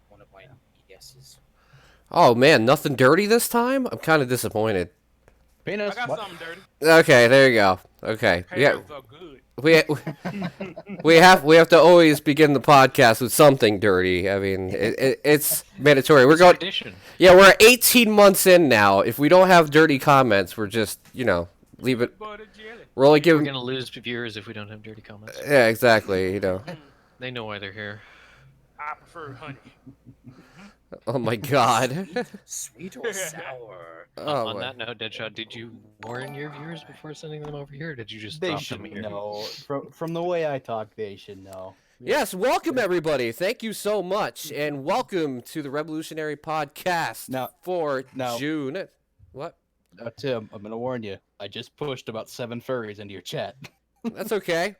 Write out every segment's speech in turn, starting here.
one of my guesses. Oh man, nothing dirty this time? I'm kind of disappointed. I got something dirty. Okay, there you go. Okay, Hair felt good. we we have to always begin the podcast with something dirty. I mean, it's mandatory. We're going. Tradition. Yeah, we're 18 months in now. If we don't have dirty comments, we're just leave it. Butter jelly. We're only We're giving. gonna lose viewers if we don't have dirty comments. Yeah, exactly. You know. They know why they're here. I prefer honey. Oh my God. Sweet or sour? Oh On my. that note, Deadshot, did you warn your viewers before sending them over here? Or did you just They drop should them here? know. From the way I talk, they should know. Yes, welcome everybody. Thank you so much, and welcome to the Revolutionary Podcast for June. What? Tim, I'm gonna warn you. I just pushed about 7 furries into your chat. That's okay.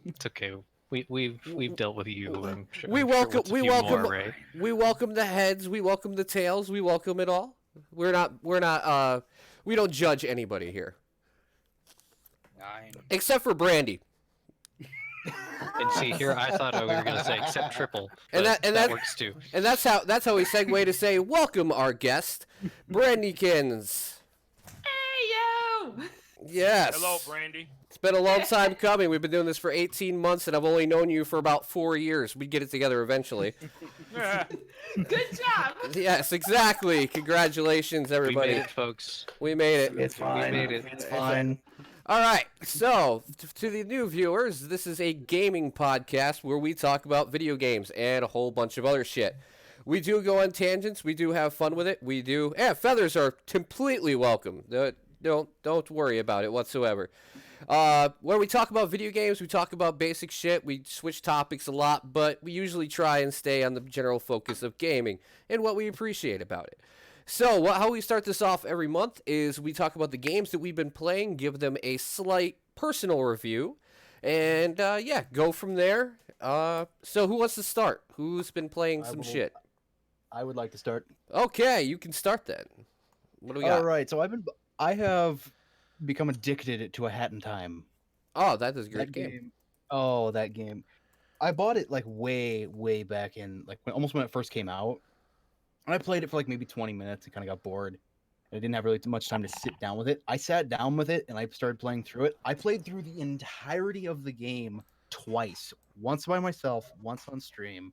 It's okay. We've dealt with you. I'm sure, We I'm sure welcome what's a we few welcome more, right? we welcome the heads. We welcome the tails. We welcome it all. We don't judge anybody here, except for Brandy. And see, here I thought we were gonna say except triple, And but that that works too. And that's how we segue to say welcome our guest, Brandykins. Hey yo! Yes. Hello, Brandy. It's been a long time coming. We've been doing this for 18 months, and I've only known you for about 4 years. We'd get it together eventually. Good job. Yes, exactly. Congratulations, everybody. We made it, folks. We made it. It's fine. We made it. It's fine. All right. So, to the new viewers, this is a gaming podcast where we talk about video games and a whole bunch of other shit. We do go on tangents. We do have fun with it. We do. Yeah, feathers are completely welcome. Don't worry about it whatsoever. Where we talk about video games, we talk about basic shit. We switch topics a lot, but we usually try and stay on the general focus of gaming and what we appreciate about it. So, how we start this off every month is we talk about the games that we've been playing, give them a slight personal review, and yeah, go from there. So who wants to start? Who's been playing some shit? I would like to start. Okay, you can start then. What do we got? All right, so I have become addicted to A Hat in Time. Oh, that is a great That game. Oh, that game. I bought it like way back in almost when it first came out. And I played it for like maybe 20 minutes and kind of got bored. I didn't have really too much time to sit down with it. I sat down with it and I started playing through it. I played through the entirety of the game twice. Once by myself, once on stream.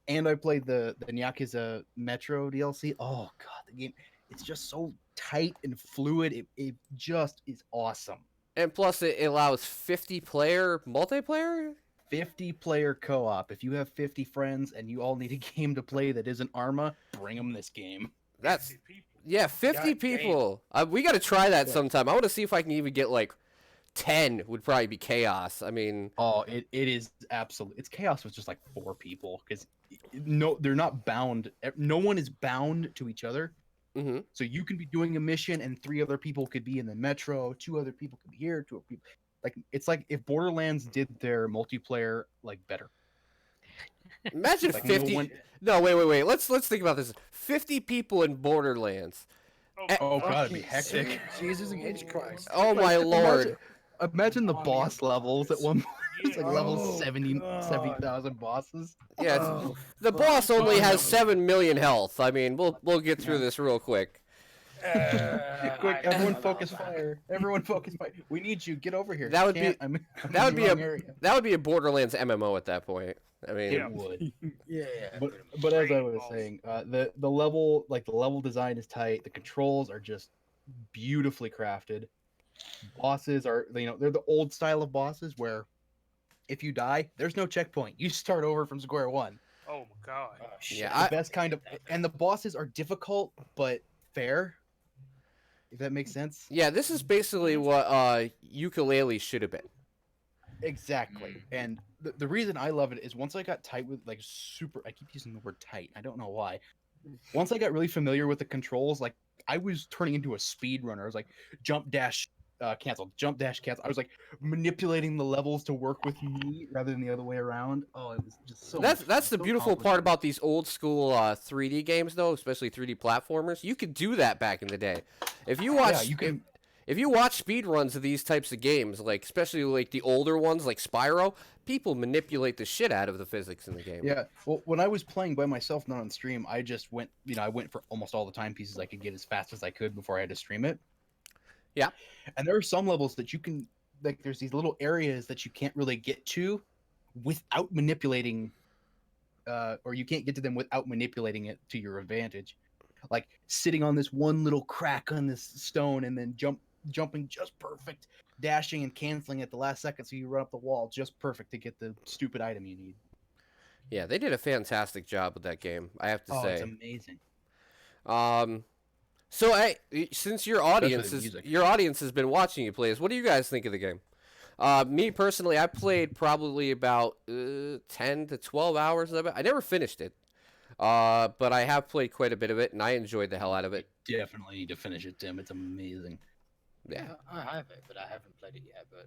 And I played the Yakuza Metro DLC. Oh god, the game, it's just so tight and fluid. It just is awesome. And plus, it allows 50-player multiplayer? 50-player co-op. If you have 50 friends and you all need a game to play that isn't Arma, bring them this game. That's 50 people. yeah, 50 God people. We got to try that sometime. I want to see if I can even get like 10. Would probably be chaos. I mean, Oh, it is absolutely. It's chaos with just like 4 people because no, they're not bound. No one is bound to each other. hmm So you can be doing a mission and 3 other people could be in the metro. 2 other people could be here. 2 other people. Like it's like if Borderlands did their multiplayer like better. imagine Like, 50. No, wait. Let's think about this. 50 people in Borderlands. Oh god, it'd be hectic. Jesus H. Christ. Oh my lord. Imagine the boss levels at one point. It's like level Oh, 70,000 bosses. Yeah, Oh, the boss only has 7 million health. I mean, we'll get through this real quick. Quick, everyone focus fire. Everyone focus fire. We need you. Get over here. That would be- I'm that would in be the a- wrong area. That would be a Borderlands MMO at that point. I mean, Yeah. It would. yeah. But as I was saying, the level design is tight. The controls are just beautifully crafted. Bosses are they're the old style of bosses where if you die, there's no checkpoint. You start over from square one. Oh my god. Oh, shit. Yeah, The best kind of, and the bosses are difficult but fair. If that makes sense. yeah, this is basically what Ukulele should have been. Exactly. And the reason I love it is once I got tight with I keep using the word tight. I don't know why. Once I got really familiar with the controls, like I was turning into a speed runner. I was like jump dash cancel, jump dash cancel. I was like manipulating the levels to work with me rather than the other way around. Oh, it was just so That's much that's fun, the so beautiful part complicated. about these old school 3D games, though, especially 3D platformers. You could do that back in the day. If you watch, Yeah, you can. if you watch speed runs of these types of games, like especially like the older ones, like Spyro, people manipulate the shit out of the physics in the game. Yeah. Well, when I was playing by myself, not on stream, I just went. I went for almost all the timepieces I could get as fast as I could before I had to stream it. Yeah. And there are some levels that you can, like, there's these little areas that you can't really get to without manipulating, or you can't get to them without manipulating it to your advantage. Like sitting on this one little crack on this stone and then jump jumping just perfect, dashing and canceling at the last second, so you run up the wall just perfect to get the stupid item you need. Yeah, they did a fantastic job with that game, I have to Oh, it's say. amazing. So since your music. audience has been watching you play this, what do you guys think of the game? Me personally, I played probably about 10 to 12 hours of it. I never finished it, but I have played quite a bit of it, and I enjoyed the hell out of it. Definitely need to finish it, Tim. It's amazing. Yeah. I have it, but I haven't played it yet. But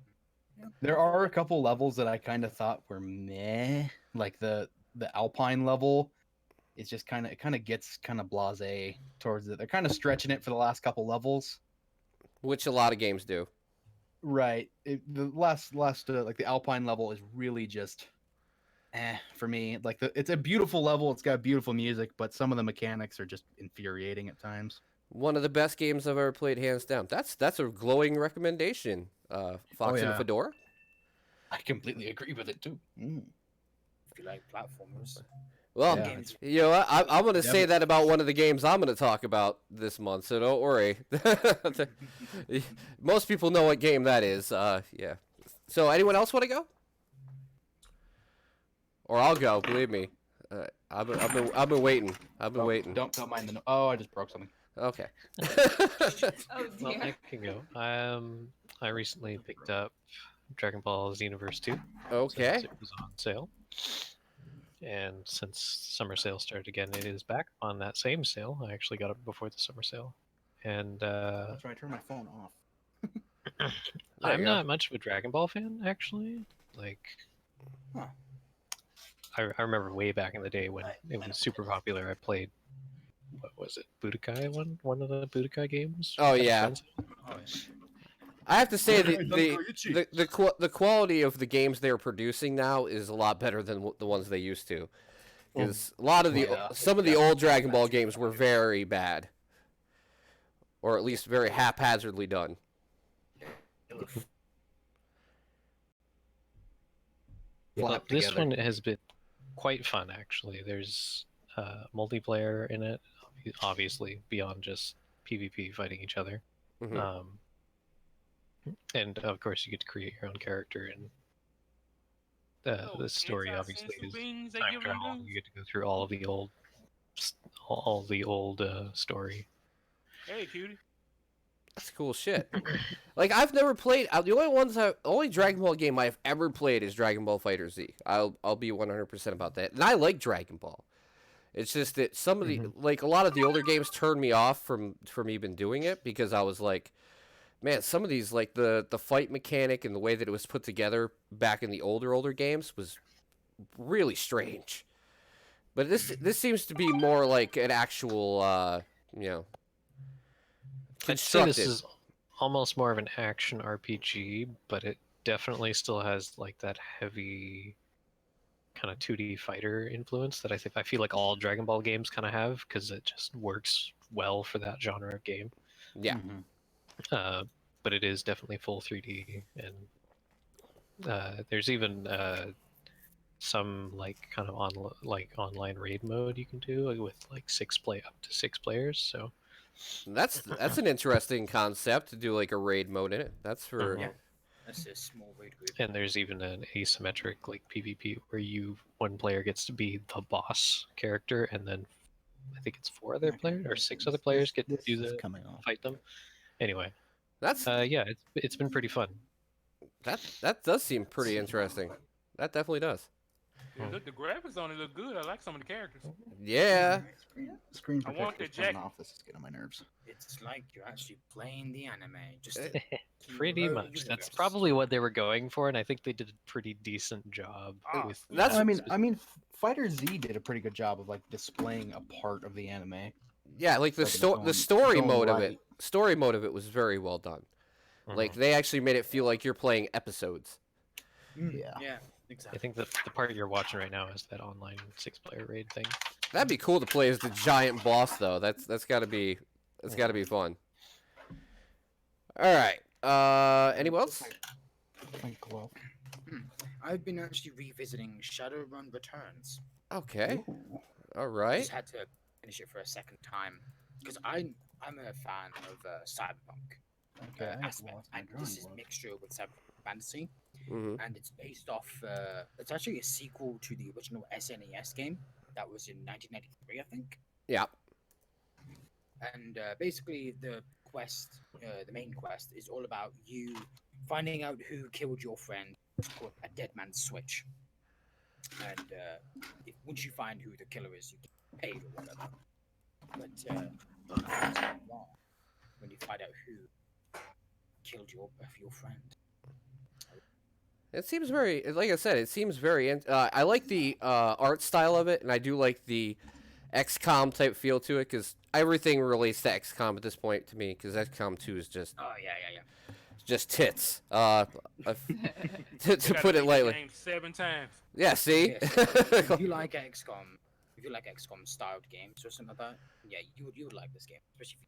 There are a couple levels that I kind of thought were meh, like the Alpine level. It's just it kind of gets kind of blasé towards it. They're kind of stretching it for the last couple levels. Which a lot of games do. Right. The last like the Alpine level is really just for me. Like it's a beautiful level. It's got beautiful music, but some of the mechanics are just infuriating at times. One of the best games I've ever played, hands down. That's a glowing recommendation, Fox and yeah. Fedora. I completely agree with it too. if you like platformers, Well, Yeah. you know what? I'm going to say that about one of the games I'm going to talk about this month, so don't worry. Most people know what game that is. Yeah. So anyone else want to go? Or I'll go, believe me. I've been waiting. I've been waiting. Don't mind the. Oh, I just broke something. Okay. Oh Well, dear. I can go. I recently picked up Dragon Ball Xenoverse 2. Okay. Since it was on sale. And since summer sale started again, it is back on that same sale. I actually got it before the summer sale. And That's right. I turned my phone off. There I'm you go. not much of a Dragon Ball fan, actually. Like, Huh. I remember way back in the day when it was super popular. I played, what was it, Budokai one of the Budokai games. Oh, That was yeah. on sale. I have to say the quality of the games they're producing now is a lot better than the ones they used to. Because a lot of the some of the old Dragon Ball games were very bad, or at least very haphazardly done. Flop This together. one has been quite fun, actually. There's multiplayer in it, obviously, beyond just PvP fighting each other. Mhm. And of course, you get to create your own character, and the story obviously anti-sensu is beings they time give travel. them You get to go through all of the old, story. Hey, cutie. That's cool shit. Like I've never played. The only Dragon Ball game I've ever played is Dragon Ball Fighter Z. I'll be 100% about that. And I like Dragon Ball. It's just that some of the like a lot of the older games turned me off from even doing it because I was like, man, some of these like the fight mechanic and the way that it was put together back in the older games was really strange. But this seems to be more like an actual you know, I'd say this constructed. is almost more of an action RPG, but it definitely still has like that heavy kind of 2D fighter influence that I feel like all Dragon Ball games kind of have because it just works well for that genre of game. Yeah. But it is definitely full 3D, and there's even some like kind of online raid mode you can do with like up to 6 players. So That's an interesting concept to do like a raid mode in it. That's for yeah, that's a small raid group. and there's even an asymmetric like PvP where one player gets to be the boss character, and then I think it's 4 other players or 6 other players get to do fight them. Anyway, that's yeah, it's been pretty fun. that does seem pretty interesting. That definitely does. Yeah, look, the graphics on it look good. I like some of the characters. Yeah. Screen I want protector's the turning jack- off. This is getting on my nerves. It's like you're actually playing the anime. Just Pretty your own much. That's universe. probably what they were going for, and I think they did a pretty decent job Ah, with that's- that. I mean, Fighter Z did a pretty good job of like displaying a part of the anime. Yeah, like the Like in its story own mode of right. it. Story mode of it was very well done. Like they actually made it feel like you're playing episodes. Yeah. Yeah, I exactly. think the part you're watching right now is that online 6-player raid thing. That'd be cool to play as the giant boss though. That's got to be fun. All right. Anyone else? Like glove. I've been actually revisiting Shadowrun Returns. Okay. Ooh. All I right. just had to finish it for a second time because I'm a fan of Cyberpunk. Okay, I have aspect, lost my and this drawing is board. mixture with cyberpunk fantasy, Hmm. and it's based off. It's actually a sequel to the original SNES game that was in 1993, I think. Yeah. And basically, the main quest, is all about you finding out who killed your friend. It's called a dead man's switch, and once you find who the killer is, you get paid or whatever. But things go wrong when you find out who killed your friend. It seems very, like I said, it seems very. I like the art style of it, and I do like the XCOM type feel to it because everything relates to XCOM at this point to me. Because XCOM 2 is just Oh yeah. tits. To They put gotta it make the lightly. game 7 times. Yeah. See. Yes. If you like XCOM styled games or something like that, yeah, you would like this game, especially if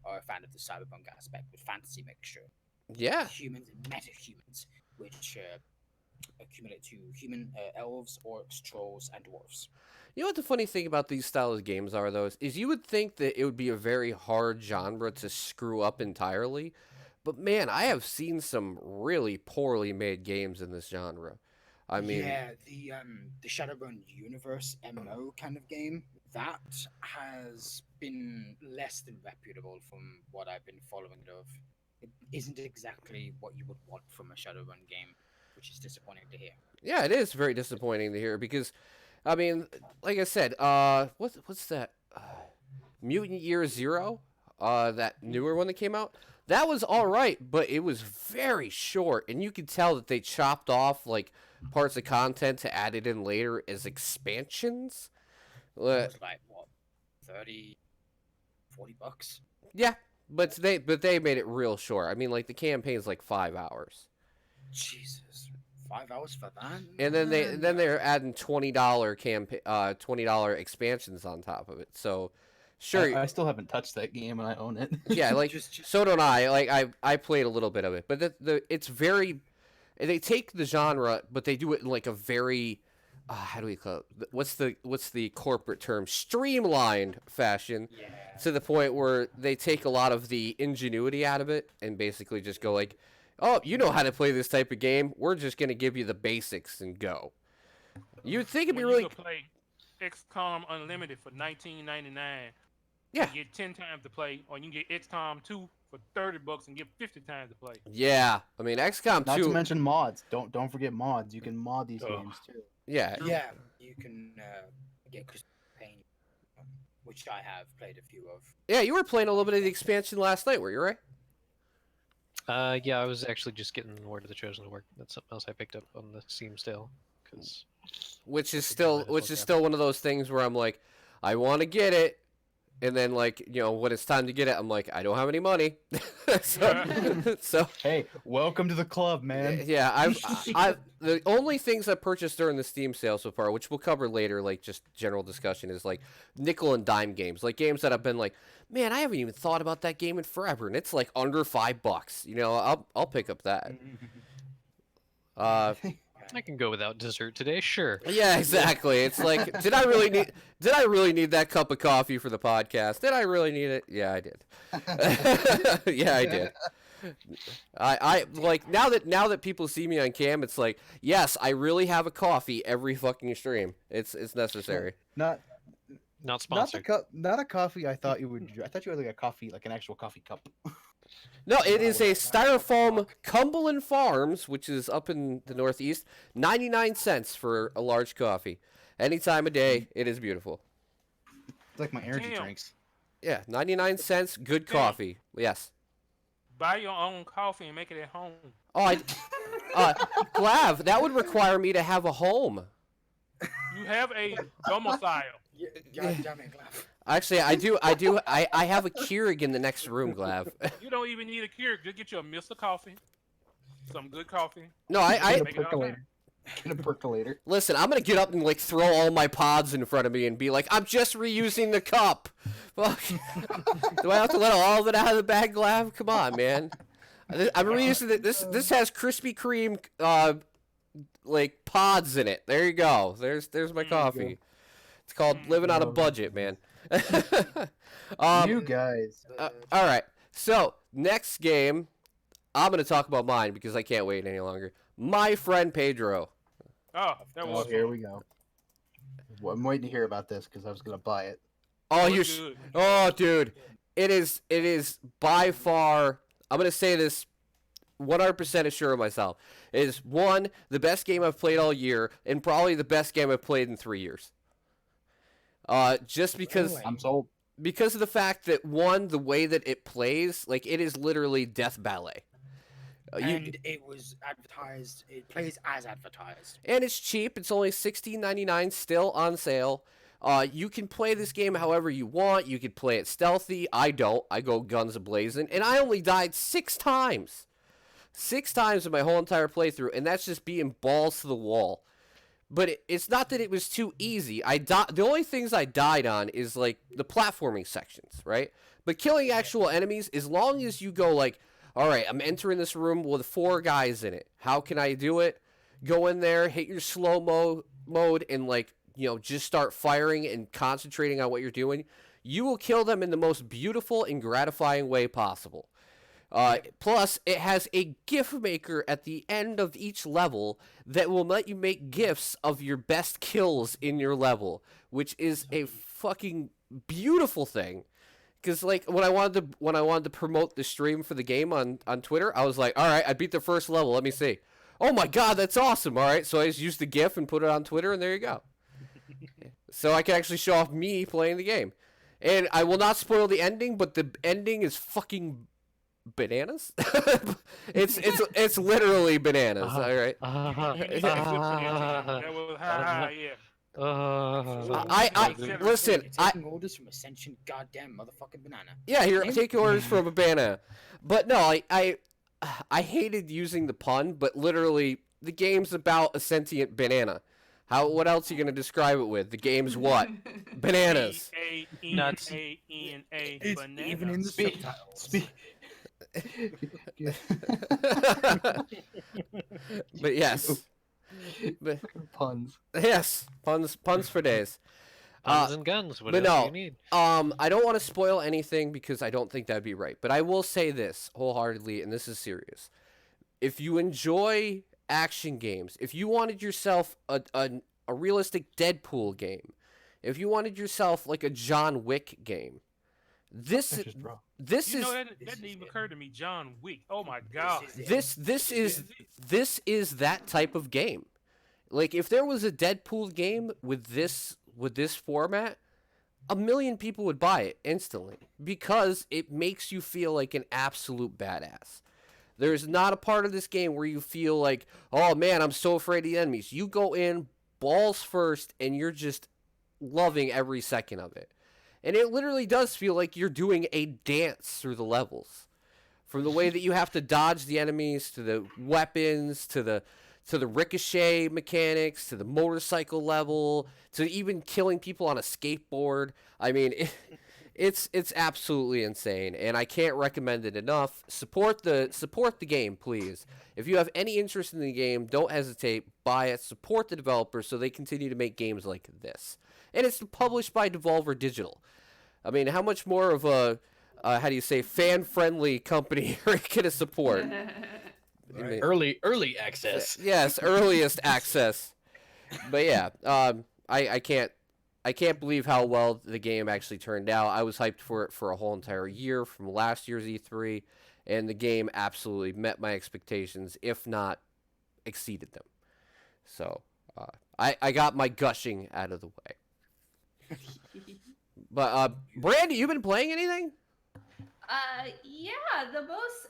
you are a fan of the cyberpunk aspect with fantasy mixture. Yeah. Humans and meta-humans, which accumulate to human elves, orcs, trolls, and dwarves. You know what the funny thing about these style of games are, though, is you would think that it would be a very hard genre to screw up entirely, but man, I have seen some really poorly made games in this genre. I mean, yeah, the Shadowrun Universe MMO kind of game that has been less than reputable from what I've been following it of. It isn't exactly what you would want from a Shadowrun game, which is disappointing to hear. yeah, it is very disappointing to hear because, I mean, like I said, what's that? Mutant Year Zero, that newer one that came out. That was all right, but it was very short, and you could tell that they chopped off like parts of content to add it in later as expansions. It was like what, 30, $40? Yeah, but they made it real short. I mean, like the campaign's like 5 hours, Jesus, 5 hours for that? and then Man. they're adding $20 expansions on top of it. So, sure, I still haven't touched that game and I own it. yeah, like Just- so don't I. Like I played a little bit of it, but it's very. They take the genre, but they do it in like a very, how do we call it? What's the corporate term? Streamlined fashion. Yeah. To the point where they take a lot of the ingenuity out of it and basically just go like, oh, you know how to play this type of game. We're just gonna give you the basics and go. You'd think it'd be When really, you could play XCOM Unlimited for $19.99. yeah, You get 10 times to play, or you can get XCOM 2 for $30 and get 50 times to play. yeah. I mean, XCOM Not to 2, mention mods. Don't forget mods. You can mod these Oh. games too. yeah, Yeah, you can get Christmas Pain, which I have played a few of. yeah. You were playing a little bit of the expansion last night, were you right? Yeah, I was actually just getting Word of the Chosen to work. That's something else I picked up on the Steam sale. Because Which is Might still as well which is grab still one of those things where I'm like, I want to get it, and then like when it's time to get it, I'm like, I don't have any money. so Hey, welcome to the club, man. yeah, I've the only things I purchased during the Steam sale so far, which we'll cover later, like just general discussion, is like nickel and dime games, like games that I've been like, man, I haven't even thought about that game in forever, and it's like under $5. I'll pick up that. I can go without dessert today, sure. Yeah, exactly. It's like, did I really need that cup of coffee for the podcast? Did I really need it? Yeah, I did. Yeah, I did. I like now that people see me on cam, it's like, yes, I really have a coffee every fucking stream. It's necessary. Not Not the sponsored. cup. Not a coffee. I thought you would. I thought you had like a coffee, like an actual coffee cup. No, it is a styrofoam Cumberland Farms, which is up in the Northeast. 99 cents for a large coffee. Any time of day, it is beautiful. It's like my energy Damn. drinks. Yeah, 99 cents, good coffee. Yes. Buy your own coffee and make it at home. Oh, Glav, that would require me to have a home. You have a domicile. Yeah, God damn it, Glav. Actually, I do. I have a Keurig in the next room, Glav. You don't even need a Keurig. Just get you a Mr. Coffee, some good coffee. No, I Get a Make it all percolator. Get a percolator. listen. I'm gonna get up and like throw all my pods in front of me and be like, I'm just reusing the cup. Fuck. Do I have to let all of it out of the bag, Glav? Come on, man. I'm reusing it. This has Krispy Kreme like pods in it. There you go. There's my coffee. It's called living on a budget, man. You guys. All right. So next game, I'm gonna talk about mine because I can't wait any longer. My friend Pedro. Oh, that Oh, was here fun. we go. Well, I'm waiting to hear about this because I was gonna buy it. Oh, Oh, you. it's good. Oh, dude, it is. It is by far. I'm gonna say this 100% sure of myself. It is one the best game I've played all year, and probably the best game I've played in 3 years. Just because Really? I'm sold. because of the fact that one, the way that it plays, like it is literally death ballet. And it was advertised. It plays as advertised. And it's cheap. It's only $16.99 still on sale. You can play this game however you want. You can play it stealthy. I don't. I go guns a-blazing. And I only died 6 times. 6 times in my whole entire playthrough. And that's just being balls to the wall. But it's not that it was too easy. The only things I died on is like the platforming sections, right? But killing actual enemies, as long as you go like, all right, I'm entering this room with 4 guys in it. How can I do it? Go in there, hit your slow mode, and like, just start firing and concentrating on what you're doing. You will kill them in the most beautiful and gratifying way possible. Plus, it has a GIF maker at the end of each level that will let you make GIFs of your best kills in your level, which is a fucking beautiful thing. Because like when I wanted to promote the stream for the game on Twitter, I was like, all right, I beat the first level. Let me see. Oh my god, that's awesome! All right, so I just used the GIF and put it on Twitter, and there you go. So I can actually show off me playing the game, and I will not spoil the ending, but the ending is fucking bananas. it's literally bananas. All right. That was yeah. I listen. You're taking orders from Ascension, goddamn motherfucking banana. Yeah, here, take orders from a banana. But no, I hated using the pun, but literally the game's about a sentient banana. What else are you gonna describe it with? The game's what? Bananas. Nuts. B-A-N-A, It's banana. even in the subtitles. But yes. But, Puns. yes, puns for days. Guns and guns. What but else no, do you need? I don't want to spoil anything because I don't think that'd be right. But I will say this wholeheartedly, and this is serious. If you enjoy action games, if you wanted yourself a realistic Deadpool game, if you wanted yourself like a John Wick game, this is That didn't even occur to me. John Wick. Oh my god. this is that type of game. Like if there was a Deadpool game with this format, 1,000,000 people would buy it instantly because it makes you feel like an absolute badass. There's not a part of this game where you feel like, oh man, I'm so afraid of the enemies. You go in balls first and you're just loving every second of it. And it literally does feel like you're doing a dance through the levels. From the way that you have to dodge the enemies, to the weapons, to the ricochet mechanics, to the motorcycle level, to even killing people on a skateboard. I mean, it's absolutely insane, and I can't recommend it enough. Support the game, please. If you have any interest in the game, don't hesitate. Buy it. Support the developers so they continue to make games like this. And it's published by Devolver Digital. I mean, how much more of a fan-friendly company are you gonna support? I mean, Early access. yes, earliest access. But yeah, I can't believe how well the game actually turned out. I was hyped for it for a whole entire year from last year's E3, and the game absolutely met my expectations, if not exceeded them. So I got my gushing out of the way. But Brandy, you been playing anything? Yeah, the most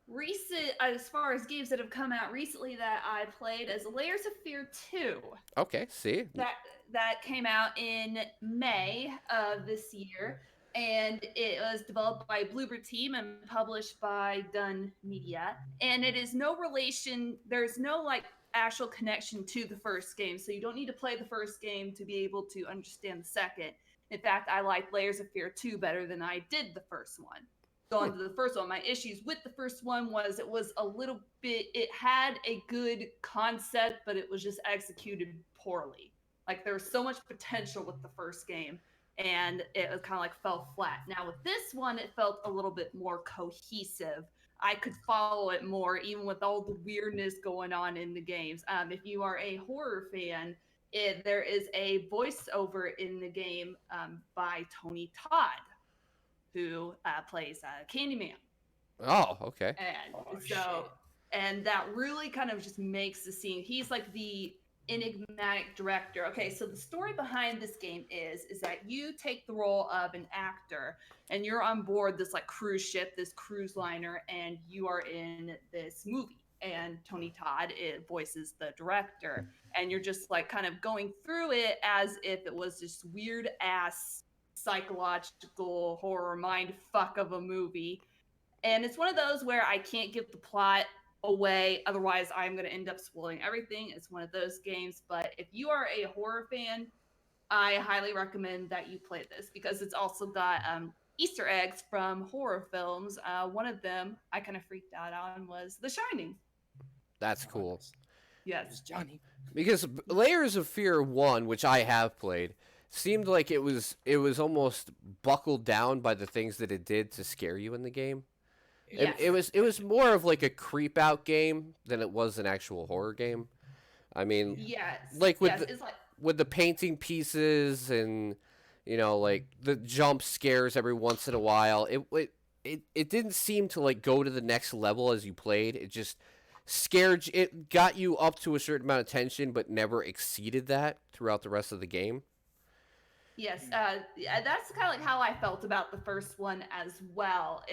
recent, as far as games that have come out recently that I played, is Layers of Fear 2. Okay, see. That came out in May of this year, and it was developed by Bloober Team and published by Dun Media. And it is no relation. There's no actual connection to the first game, so you don't need to play the first game to be able to understand the second. In fact, I like Layers of Fear 2 better than I did the first one. Going to the first one, my issues with the first one was it was a little bit, it had a good concept, but it was just executed poorly. Like there was so much potential with the first game, and it was kind of like fell flat. Now with this one, it felt a little bit more cohesive. I could follow it more, even with all the weirdness going on in the games. If you are a horror fan, there is a voiceover in the game by Tony Todd, who plays Candyman. Oh, okay. And and that really kind of just makes the scene. He's like the enigmatic director. Okay, so the story behind this game is that you take the role of an actor and you're on board this like cruise ship, this cruise liner, and you are in this movie. And Tony Todd voices the director, and you're just like kind of going through it as if it was this weird ass psychological horror mind fuck of a movie. And it's one of those where I can't give the plot away, otherwise I'm going to end up spoiling everything. It's one of those games, but if you are a horror fan, I highly recommend that you play this, because it's also got Easter eggs from horror films. One of them I kind of freaked out on was The Shining. That's cool. Yes. Johnny. Because Layers of Fear 1, which I have played, seemed like it was almost buckled down by the things that it did to scare you in the game. Yes. It was more of like a creep out game than it was an actual horror game. I mean, Yes. like with yes. the, It's like, with the painting pieces and like the jump scares every once in a while. It didn't seem to like go to the next level as you played. It just scared you. It got you up to a certain amount of tension, but never exceeded that throughout the rest of the game. yes, yeah, that's kind of like how I felt about the first one as well.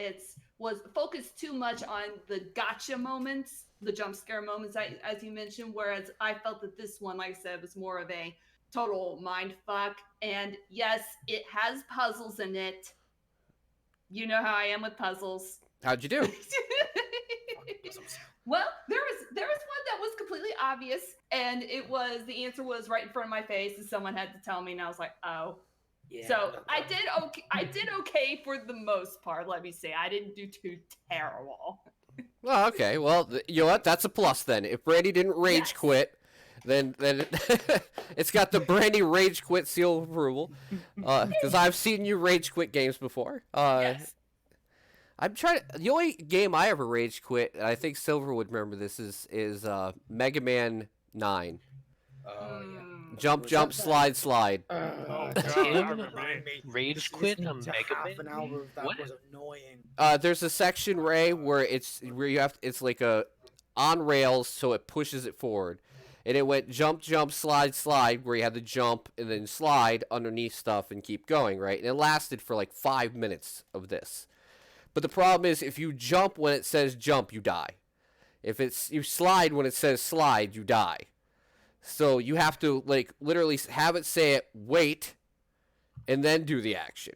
Was focused too much on the gotcha moments, the jump scare moments, as you mentioned, whereas I felt that this one, like I said, was more of a total mind fuck. And yes, it has puzzles in it. You know how I am with puzzles. How'd you do? Well, there was one that was completely obvious, and the answer was right in front of my face, and someone had to tell me, and I was like, oh. Yeah, So I did okay for the most part. Let me say, I didn't do too terrible. Well, okay. Well, you know what? That's a plus then. If Brandy didn't rage Yes. quit, then it's got the Brandy rage quit seal of approval. Because I've seen you rage quit games before. Yes. I'm trying. The only game I ever rage quit, and I think Silver would remember this, is Mega Man 9. Mm. Jump, Was jump, that slide, slide. Oh, That's God, I him? remember that. Rage quit a Listening to Mega half an Man hour game? of that What? was annoying. There's a section, Ray, where you have it's like a on rails, so it pushes it forward, and it went jump, jump, slide, slide, where you had to jump and then slide underneath stuff and keep going, right? And it lasted for like 5 minutes of this. But the problem is, if you jump when it says jump, you die. If you slide when it says slide, you die. So you have to like literally have it say it, wait, and then do the action.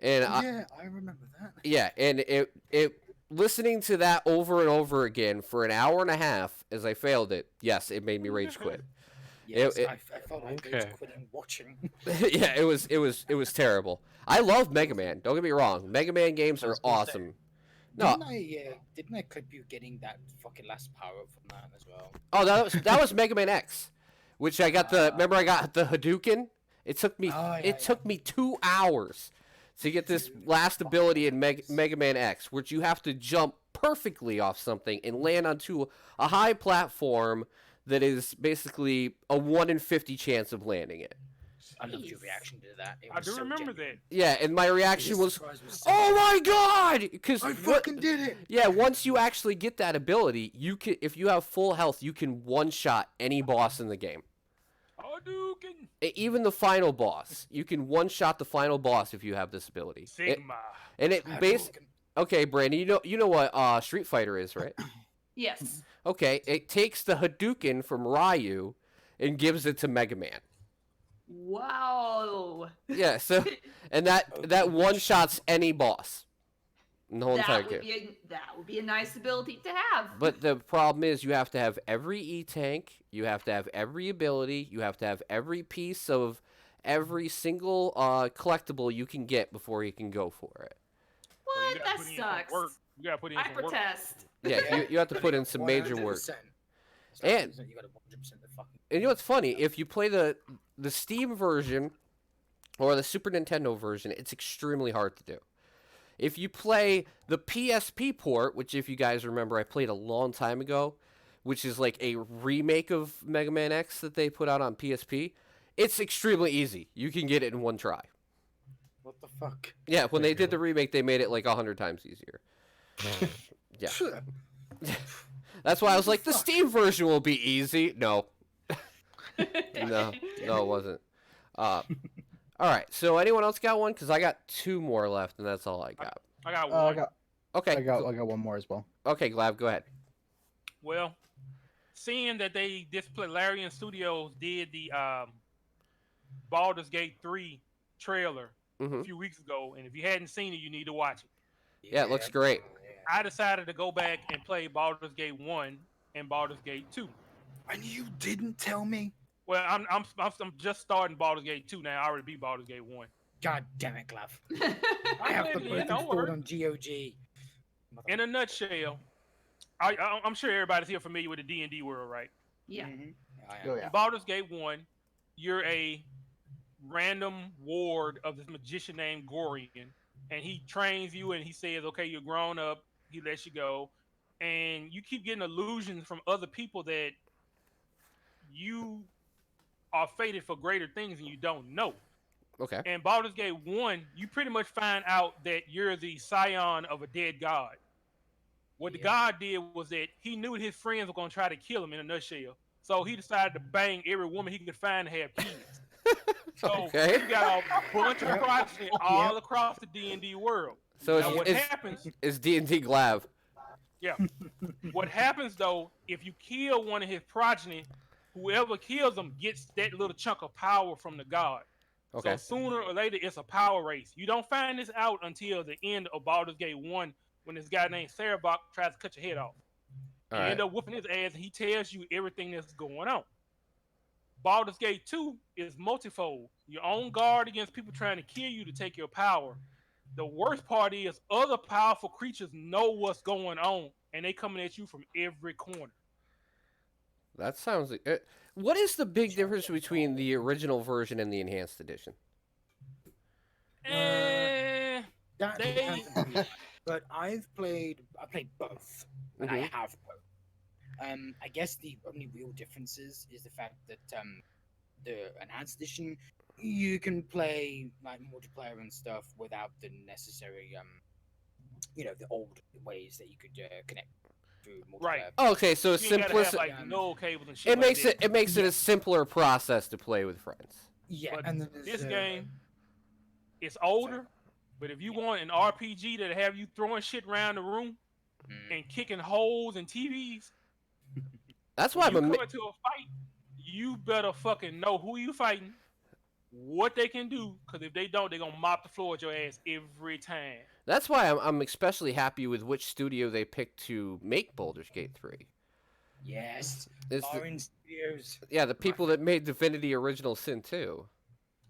And I remember that. yeah, and it listening to that over and over again for an hour and a half as I failed it. Yes, it made me rage quit. Yes, it- I felt like Okay. quitting watching. Yeah, it was terrible. I love Mega Man. Don't get me wrong. Mega Man games I are was gonna say, awesome. No, Didn't I clip you getting that fucking last power up from that as well? oh that was Mega Man X, which I got remember I got the Hadouken. It took me Oh, yeah, it took me 2 hours to get this last ability in Mega Man X, which you have to jump perfectly off something and land onto a high platform that is basically a 1 in 50 chance of landing it. I loved your Jeez. reaction to that. It I was do so remember genuine. Yeah, and my reaction His was, surprise so "Oh my god!" Because I fucking did it! yeah, once you actually get that ability, you can, if you have full health, you can one-shot any boss in the game. Hadouken! Even the final boss, you can one-shot the final boss if you have this ability. Sigma. And it okay, Brandon, you know what Street Fighter is, right? Yes. Okay, it takes the Hadouken from Ryu and gives it to Mega Man. Wow. Yeah, so and that one-shots any boss in the whole entire That game. would be a nice ability to have. But the problem is you have to have every E-Tank, you have to have every ability, you have to have every piece of every single collectible you can get before you can go for it. So you What? gotta That put in some sucks. work. You gotta put in I some work. protest. Yeah, you have to put in some major work. 100%. And- You got 100% the fucking. And you know what's funny? If you play the Steam version or the Super Nintendo version, it's extremely hard to do. If you play the PSP port, which if you guys remember I played a long time ago, which is like a remake of Mega Man X that they put out on PSP, it's extremely easy. You can get it in one try. What the fuck? Yeah, when they did the remake, they made it like 100 times easier. Yeah. That's why I was like, the Steam version will be easy. No. No, it wasn't. All right, so anyone else got one? Because I got two more left, and that's all I got. I got one. Okay. I got one more as well. Okay, Glab, go ahead. Well, seeing that they display Larian Studios did the Baldur's Gate 3 trailer a few weeks ago, and if you hadn't seen it, you need to watch it. Yeah, it looks great. I decided to go back and play Baldur's Gate 1 and Baldur's Gate 2. And you didn't tell me? Well, I'm just starting Baldur's Gate 2 now. I already beat Baldur's Gate 1. God damn it, Glav. I have the Yeah, perfect don't stored worry. on GOG. In a nutshell, I'm sure everybody's here familiar with the D&D world, right? Yeah. Oh yeah. In Baldur's Gate 1, you're a random ward of this magician named Gorian, and he trains you and he says, okay, you're grown up, he lets you go, and you keep getting illusions from other people that you are fated for greater things and you don't know. Okay. In Baldur's Gate 1, you pretty much find out that you're the scion of a dead god. What the god did was that he knew his friends were going to try to kill him, in a nutshell. So he decided to bang every woman he could find to have kids. So Okay. you got a bunch of progeny all across the D&D world. So Now what it's happens? D&D Glab. Yeah. What happens though, if you kill one of his progeny, whoever kills them gets that little chunk of power from the god. Okay. So sooner or later, it's a power race. You don't find this out until the end of Baldur's Gate 1 when this guy named Sarabok tries to cut your head off. All You right. end up whooping his ass and he tells you everything that's going on. Baldur's Gate 2 is multifold. You're on guard against people trying to kill you to take your power. The worst part is other powerful creatures know what's going on and they coming at you from every corner. That sounds like... what is the big difference between the original version and the enhanced edition? That They- depends on me, but I played both, and I Mhm. have both. I guess the only real difference is the fact that the enhanced edition you can play like multiplayer and stuff without the necessary the old ways that you could connect through multiplayer. Right. Okay, so You it's ain't gotta have simplicity. like no cables and shit. It like makes that. it makes it a simpler process to play with friends. Yeah, But and then there's, This game, it's older, but if you want an RPG that have you throwing shit around the room and kicking holes in TVs, That's why when I'm you a, come into a fight, you better fucking know who you fighting, what they can do, because if they don't, they're gonna mop the floor with your ass every time. that's why I'm especially happy with which studio they picked to make Baldur's Gate 3. yes, It's the, Orange Studios. yeah, the people that made Divinity Original Sin 2.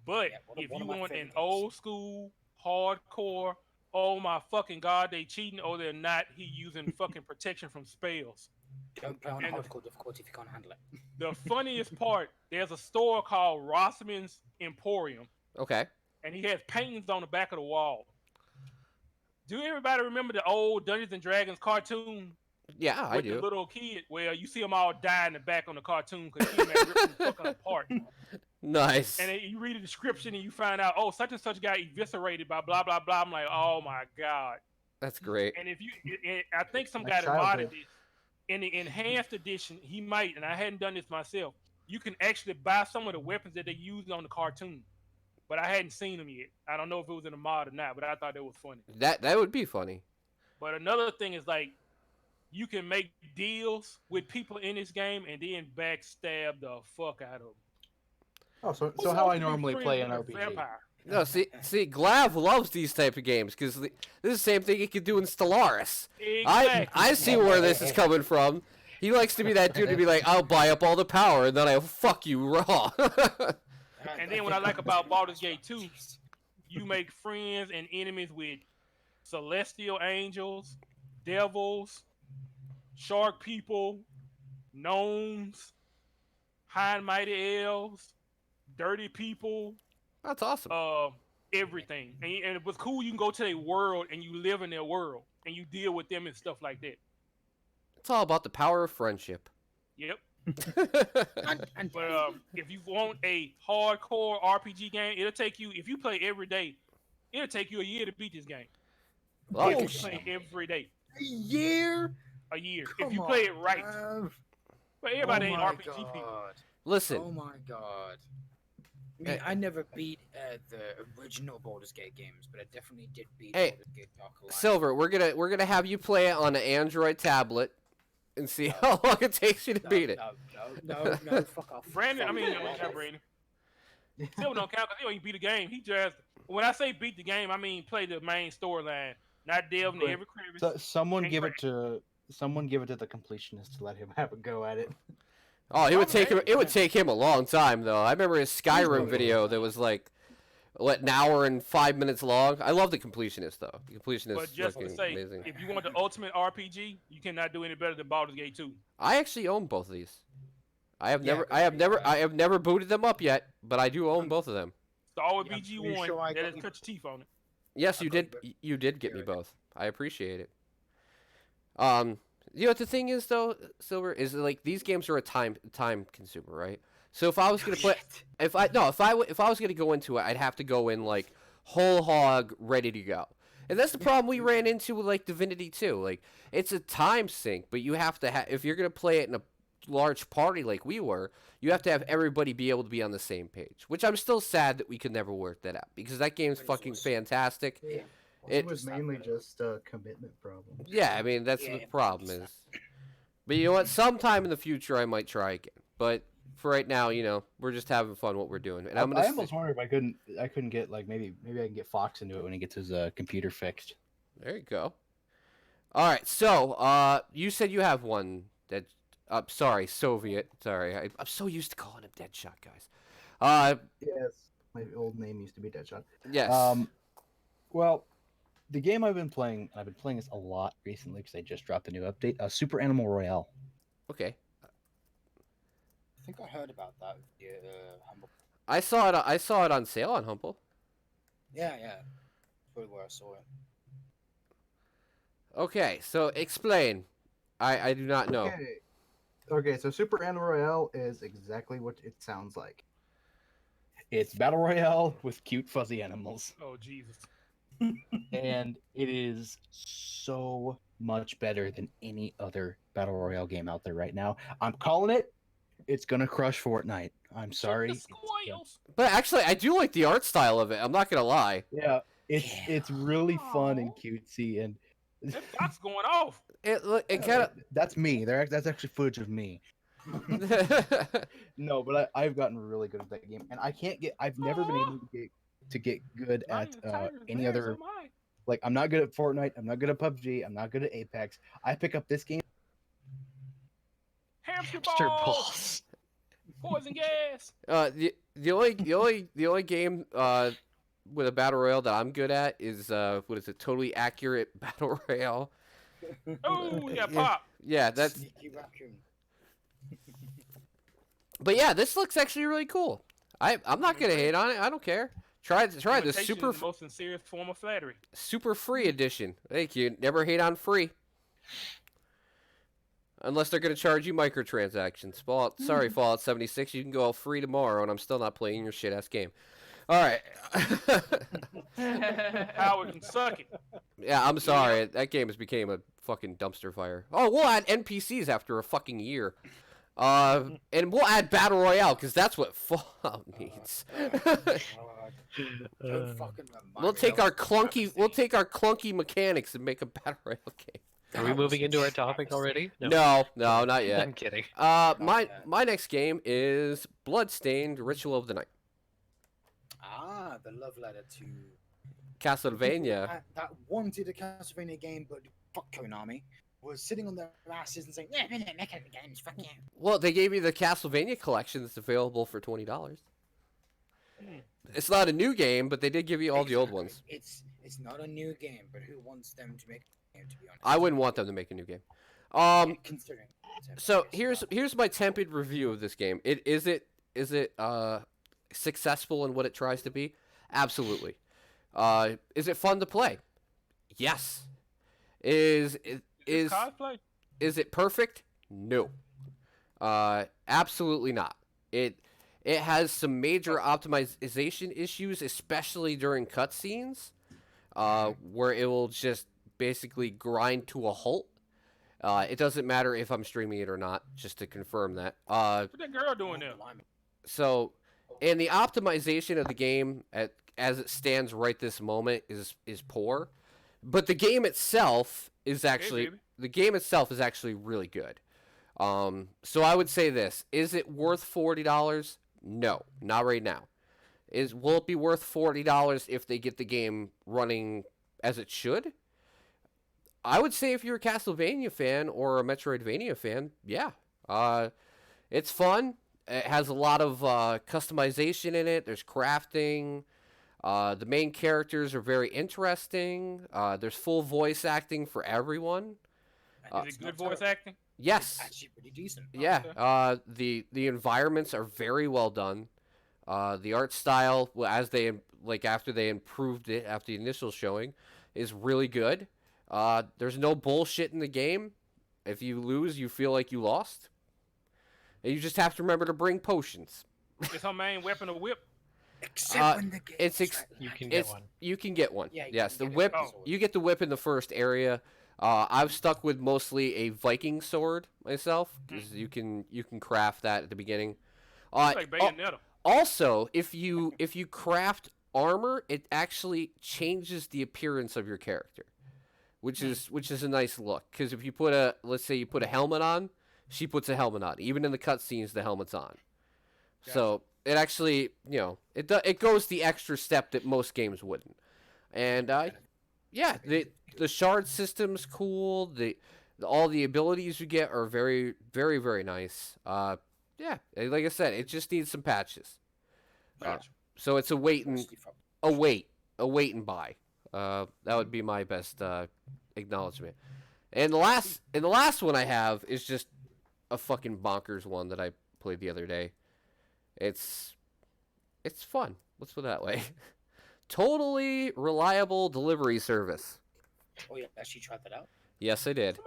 But Yeah, if one you of my want an favorite games. old school, hardcore, oh my fucking god, they cheating or they're not, he using fucking protection from spells. Don't play on And the- hardcore difficulty if you can't handle it. The funniest part, there's a store called Rossman's Emporium, Okay. and he has paintings on the back of the wall. Do everybody remember the old Dungeons and Dragons cartoon Yeah, I with the do. little kid? Well, you see them all die in the back on the cartoon because he ripped them fucking apart. Nice. And then you read the description and you find out, oh, such and such got eviscerated by blah blah blah. I'm like, oh my god. That's great. And if you, I think some My guy that modded childhood. this in the enhanced edition, he might, and I hadn't done this myself. You can actually buy some of the weapons that they used on the cartoon, but I hadn't seen them yet. I don't know if it was in a mod or not, but I thought that was funny. That would be funny. But another thing is like, you can make deals with people in this game and then backstab the fuck out of them. Oh, so Who's how I supposed to be normally friends play an with a RPG. vampire? No, see, Glav loves these type of games because this is the same thing he could do in Stellaris. Exactly. I see where this is coming from. He likes to be that dude to be like, I'll buy up all the power and then I'll fuck you raw. And then what I like about Baldur's Gate 2, you make friends and enemies with celestial angels, devils, shark people, gnomes, high and mighty elves, dirty people, That's awesome. Everything. And it was cool. You can go to their world and you live in their world and you deal with them and stuff like that. It's all about the power of friendship. Yep. And But if you want a hardcore RPG game, it'll take you. If you play every day, it'll take you a year to beat this game. Well, If you Bullshit. play every day, a year? a year. Come If you play it on, right. bruv. But everybody Oh ain't my RPG people. God. listen, Oh my god. I mean, I never beat the original Baldur's Gate games, but I definitely did beat Hey, Baldur's Gate Dark Alliance. Silver, we're gonna have you play it on an Android tablet and see how long it takes you to beat it. No, fuck off. Brandon, I Fuck mean, off. not Brandon. Still don't count because he don't even beat the game. He just, when I say beat the game, I mean play the main storyline, not delve into Right. every crevice. So, someone And give it to the completionist to let him have a go at it. Oh, it would Okay. take him. It would take him a long time, though. I remember his Skyrim video that was like, what, an hour and 5 minutes long. I love the completionist though. The completionist But is just to fucking say, amazing. if you want the ultimate RPG, you cannot do any better than Baldur's Gate 2. I actually own both of these. I have Yeah, never, but I have you, never, I have never booted them up yet, but I do own both of them. So always Yeah, I'm BG pretty one, sure I that got is you. cut your teeth on it. Yes, I you got did. you. You did get me Good. both. I appreciate it. You know what the thing is though, Silver, is like these games are a time consumer, right? So if I was gonna play, if I was gonna go into it, I'd have to go in like whole hog, ready to go. And that's the problem we ran into with like Divinity 2. Like it's a time sink, but you have to have if you're gonna play it in a large party like we were, you have to have everybody be able to be on the same page. Which I'm still sad that we could never work that out because that game's But it's fucking also- fantastic. Yeah. It It- was mainly just a commitment problem. Yeah, I mean that's Yeah, the problem 100%. is. But you know what? Sometime in the future I might try again. But for right now, you know, we're just having fun what we're doing. And I'm I gonna. almost wonder if I couldn't get like maybe I can get Fox into it when he gets his computer fixed. There you go. All right, so you said you have one that. Sorry, Soviet. Sorry, I'm so used to calling him Deadshot, guys. Yes, my old name used to be Deadshot. Yes. Well, the game I've been playing this a lot recently because I just dropped a new update. Super Animal Royale. Okay. I think I heard about that. Yeah, Humble. I saw it. I saw it on sale on Humble. Yeah. That's probably where I saw it. Okay, so explain. I do not know. Okay, so Super Animal Royale is exactly what it sounds like. It's Battle Royale with cute fuzzy animals. Oh Jesus. And it is so much better than any other Battle Royale game out there right now. I'm calling it. It's gonna crush Fortnite. I'm sorry. The squirrels. But actually, I do like the art style of it. I'm not gonna lie. Yeah, it's really fun and cutesy, and That box going off. It kind that's me. That's actually footage of me. of. No, but I've gotten really good at that game, and I've never been able to get good at any other. Like, I'm not good at Fortnite. I'm not good at PUBG. I'm not good at Apex. I pick up this game. Hamster Hamster balls. balls. Poison gas. The only game with a battle royale that I'm good at is what is it? Totally accurate battle royale. Oh, we got Yeah. pop. Yeah, that's. Sneaky raccoon. But yeah, this looks actually really cool. I'm not gonna hate on it. I don't care. Try the Imitation super is the most sincere form of flattery. super free edition. Thank you. Never hate on free. Unless they're gonna charge you microtransactions. Sorry, Fallout 76. You can go all free tomorrow, and I'm still not playing your shit ass game. All right. Howard can suck it. Yeah, I'm sorry. That game has became a fucking dumpster fire. Oh, we'll add NPCs after a fucking year. And we'll add Battle Royale, because that's what Fallout needs. Don't fucking remind We'll me take of our the clunky travesty. clunky mechanics and make a Battle Royale game. Are we moving into our topic already? No, not yet. I'm kidding. My next game is Bloodstained Ritual of the Night. Ah, the love letter to Castlevania. that wanted a Castlevania game, but fuck Konami, was sitting on their asses and saying, "Yeah, we're not making the games. Fuck you." Well, they gave you the Castlevania collection that's available for $20. It's not a new game, but they did give you all the old ones. It's not a new game, but who wants them to make a game? To be honest, I wouldn't want them to make a new game. Considering. So here's my tepid review of this game. successful in what it tries to be? Absolutely. Is it fun to play? Yes. Is It's cosplay. is it perfect? No. Absolutely not. It has some major optimization issues, especially during cutscenes, where it will just basically grind to a halt. It doesn't matter if I'm streaming it or not, just to confirm that. What that girl doing there? So, and the optimization of the game as it stands right this moment is poor, but the game itself is actually really good. So I would say this: is it worth $40? No, not right now. Will it be worth $40 if they get the game running as it should? I would say if you're a Castlevania fan or a Metroidvania fan, yeah. It's fun. It has a lot of customization in it. There's crafting. The main characters are very interesting. There's full voice acting for everyone. Is it good voice acting? Yes. It's actually pretty decent. Yeah. The environments are very well done. The art style, as they after they improved it after the initial showing, is really good. There's no bullshit in the game. If you lose, you feel like you lost. And you just have to remember to bring potions. Is her main weapon a whip? Except when the game You can get one. You can get one. Yeah, you Yes, can the get it. whip. Oh. You get the whip in the first area. I've stuck with mostly a Viking sword myself because you can craft that at the beginning. It's like Bayonetta. Also, if you craft armor, it actually changes the appearance of your character, which is a nice look. Because if you let's say you put a helmet on, she puts a helmet on. Even in the cutscenes, the helmet's on. Gotcha. So it actually, it goes the extra step that most games wouldn't. And yeah, the shard system's cool. All the abilities you get are very, very, very nice. Yeah, like I said, it just needs some patches. Gotcha. So it's a wait and buy. That would be my best acknowledgement. And the last one I have is just a fucking bonkers one that I played the other day. It's fun. Let's put it that way. Totally reliable delivery service. Oh yeah, actually tried that out. Yes, I did.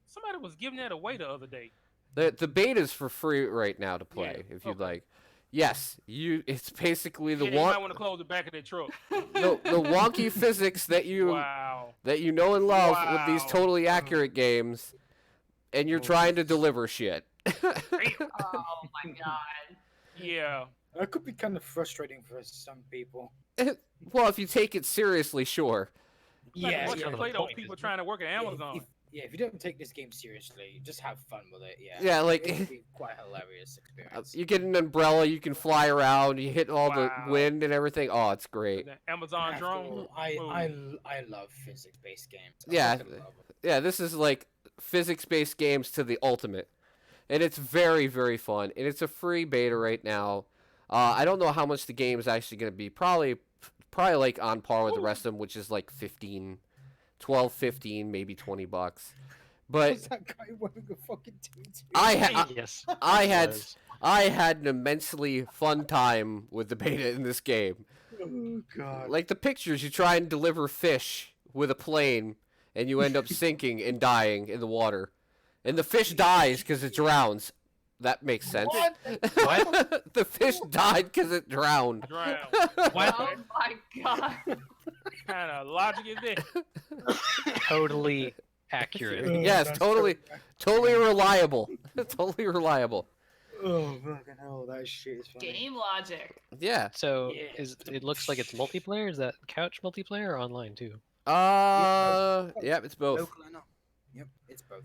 Somebody was giving that away the other day. The beta's for free right now to play if you'd okay. like. Yes, it's basically the You might want to close the back of that truck. the wonky physics that you Wow. know and love with these Wow. totally accurate games, and you're trying to deliver shit. Oh my god. Yeah. That could be kind of frustrating for some people. Well, if you take it seriously, sure. Yeah, What yeah. you play those people trying to work at Amazon. If you don't take this game seriously, just have fun with it. Yeah. Yeah, like- it could be quite a hilarious experience. You get an umbrella, you can fly around, you hit all Wow. the wind and everything. Oh, it's great. The Amazon After drone. all, I love physics-based games. I Yeah. fucking love 'em. Yeah, this is like physics-based games to the ultimate, and it's very, very fun. And it's a free beta right now. I don't know how much the game is actually going to be. Probably like on par with the rest of them, which is like 12, 15, maybe $20. But Was that guy wearing a fucking tutu? Yes. I had was. I had an immensely fun time with the beta in this game. Oh god. Like the pictures, you try and deliver fish with a plane, and you end up sinking and dying in the water, and the fish dies because it drowns. That makes sense. What? The fish died because it drowned. Drown. Oh my god. What kind of logic is that? Totally accurate. Yes, That's totally, correct. totally reliable. Totally reliable. Oh fucking hell, that shit is funny. Game logic. Yeah. So Yeah. it looks like it's multiplayer. Is that couch multiplayer or online too? Yeah, it's both. Local or not. Yep, it's both.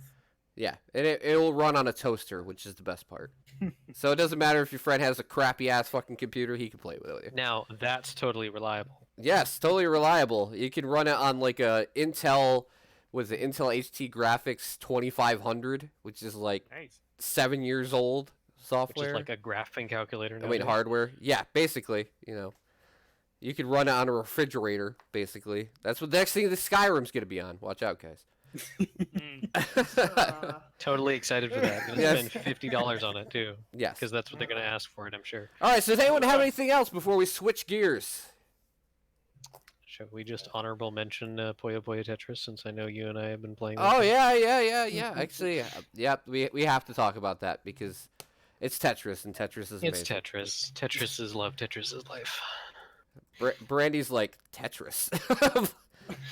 Yeah, and it will run on a toaster, which is the best part. So it doesn't matter if your friend has a crappy ass fucking computer; he can play with it. Now that's totally reliable. Yes, totally reliable. You can run it on like a Intel, Intel HT Graphics 2500, which is like Nice. 7 years old Which software. is like a graphing calculator. I mean nowadays. hardware. Yeah, basically, you could run it on a refrigerator. Basically, that's what the next thing the Skyrim's gonna be on. Watch out, guys. Mm. Totally excited for that. Gonna Yes. spend $50 on it too, Yes. because that's what they're gonna ask for it. I'm sure. All right. So does anyone have anything else before we switch gears? Shall we just honorable mention Puyo Puyo Tetris, since I know you and I have been playing? Oh that yeah. Actually, yep. We have to talk about that because it's Tetris and Tetris is It's amazing. Tetris. Tetris is love. Tetris is life. Brandy's like Tetris.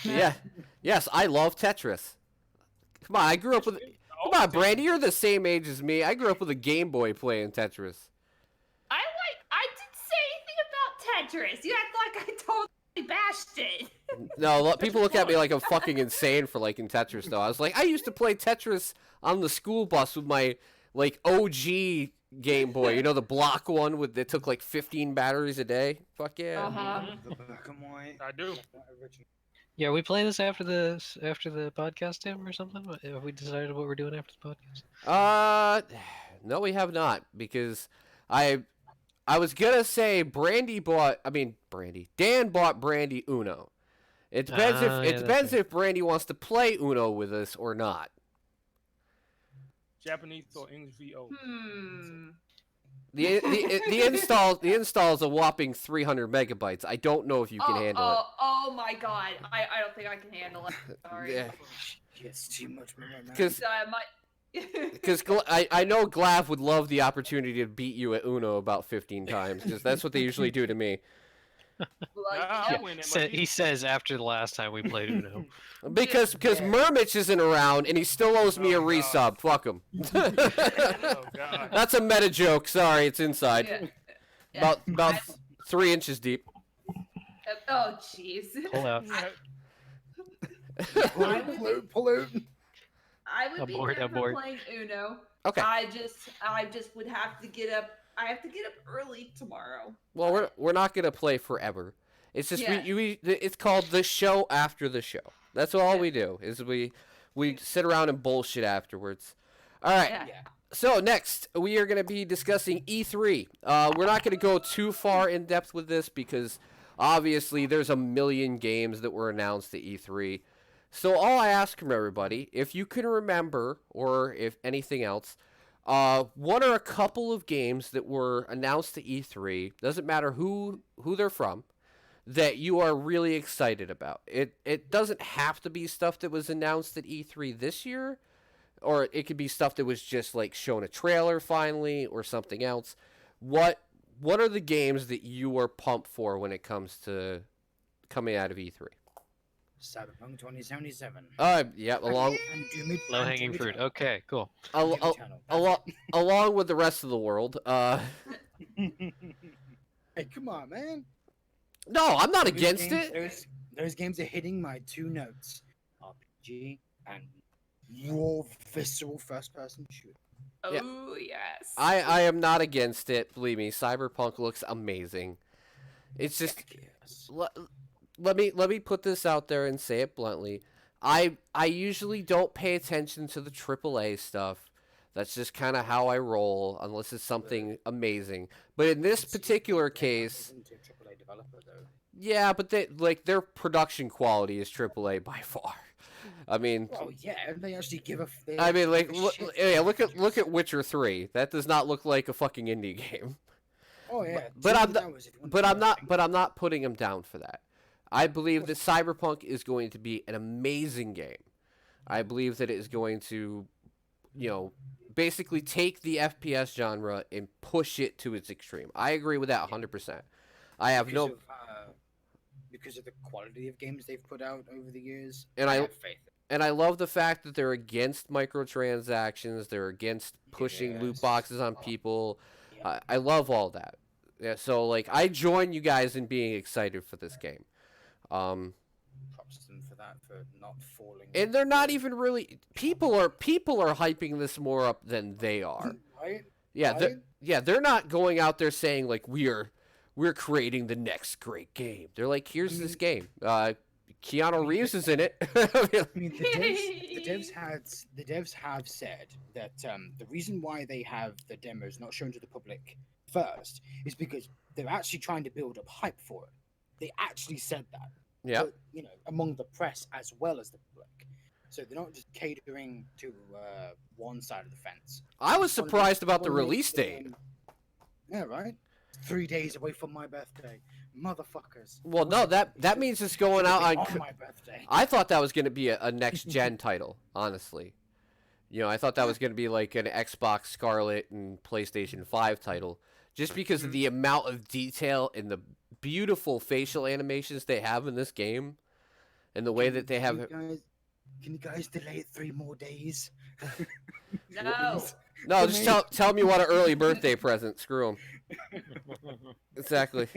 Yeah. Yes, I love Tetris. Come on, I grew up with. Come on, Brandy, you're the same age as me. I grew up with a Game Boy playing Tetris. I didn't say anything about Tetris. You act like I totally bashed it. No, people look at me like I'm fucking insane for liking Tetris, though. I was like, I used to play Tetris on the school bus with my like OG Game Boy. You know, the block one with that took like 15 batteries a day. Fuck yeah. The black and white. I do. Yeah, we play this after the podcast, Tim, or something. Have we decided what we're doing after the podcast? No, we have not because I was gonna say Dan bought Brandy Uno. It depends if Brandy wants to play Uno with us or not. Japanese or English VO. The install is a whopping 300 megabytes. I don't know if you can handle it. Oh my god. I don't think I can handle it. Sorry. Yeah, Yes, too much more. because I might. I know Glav would love the opportunity to beat you at Uno about 15 times because that's what they usually do to me. I win it, but He says after the last time we played Uno. Because Murmich isn't around and he still owes me a resub. Fuck him. Oh, God. That's a meta joke. Sorry, it's inside. Yeah. About 3 inches deep. Oh jeez. Pull out. Pull out. I would be Abort, down for abort. playing Uno. Okay. I just would have to get up. I have to get up early tomorrow. Well, we're not gonna play forever. It's just Yeah. it's called the show after the show. That's all Yeah. we do. Is we sit around and bullshit afterwards. All right. Yeah. Yeah. So next we are gonna be discussing E3. We're not gonna go too far in depth with this because obviously there's a million games that were announced at E3. So all I ask from everybody, if you can remember or if anything else, what are a couple of games that were announced at E3? Doesn't matter who they're from, that you are really excited about. It doesn't have to be stuff that was announced at E3 this year, or it could be stuff that was just like shown a trailer finally or something else. What are the games that you are pumped for when it comes to coming out of E3? Cyberpunk 2077. Yeah, along And Doom Et- Low and hanging Doom fruit. Eternal. Okay, cool. al- Doom al- Eternal. along with the rest of the world. Hey, come on, man. No, I'm not Those against games- it. Those games are hitting my two notes: RPG and raw, visceral first-person shooter. Yeah. Oh yes. I am not against it. Believe me, Cyberpunk looks amazing. It's just Yes. let me put this out there and say it bluntly. I usually don't pay attention to the AAA stuff. That's just kind of how I roll, unless it's something amazing. But in this particular case, Isn't a AAA developer though. yeah, but their production quality is AAA by far. I mean, Well, yeah, they actually give a. They I mean, actually like, give a look, shit yeah, about look at features. Witcher 3. That does not look like a fucking indie game. Oh yeah, but 2 I'm not- hours if you want But to I'm do not. everything. But I'm not putting him down for that. I believe that Cyberpunk is going to be an amazing game. I believe that it is going to, basically take the FPS genre and push it to its extreme. I agree with that 100%. I have because of the quality of games they've put out over the years. And I- have faith. And I love the fact that they're against microtransactions. They're against pushing loot Yes. boxes on people. Yeah. I love all that. Yeah, so like I join you guys in being excited for this game. Props to them for that, for not falling. And they're not even really people are hyping this more up than they are. right. Yeah, Right? they're not going out there saying like we're creating the next great game. They're like, here's this game. Keanu Reeves is in it. I mean, the devs have said that the reason why they have the demos not shown to the public first is because they're actually trying to build up hype for it. They actually said that. Yeah. But, among the press as well as the public. So they're not just catering to one side of the fence. I was Just wanna surprised about the wanna make release date. Yeah, right. 3 days away from my birthday, motherfuckers. Well, I no, wish it that means it's going should've out been on. on my birthday. I thought that was going to be a next gen title, honestly. I thought that was going to be like an Xbox Scarlet and PlayStation 5 title, just because of the amount of detail and the beautiful facial animations they have in this game, and the way that they have. Can you guys delay it 3 more days? No. Please? No, For just me? tell me you want an early birthday present. Screw them. Exactly.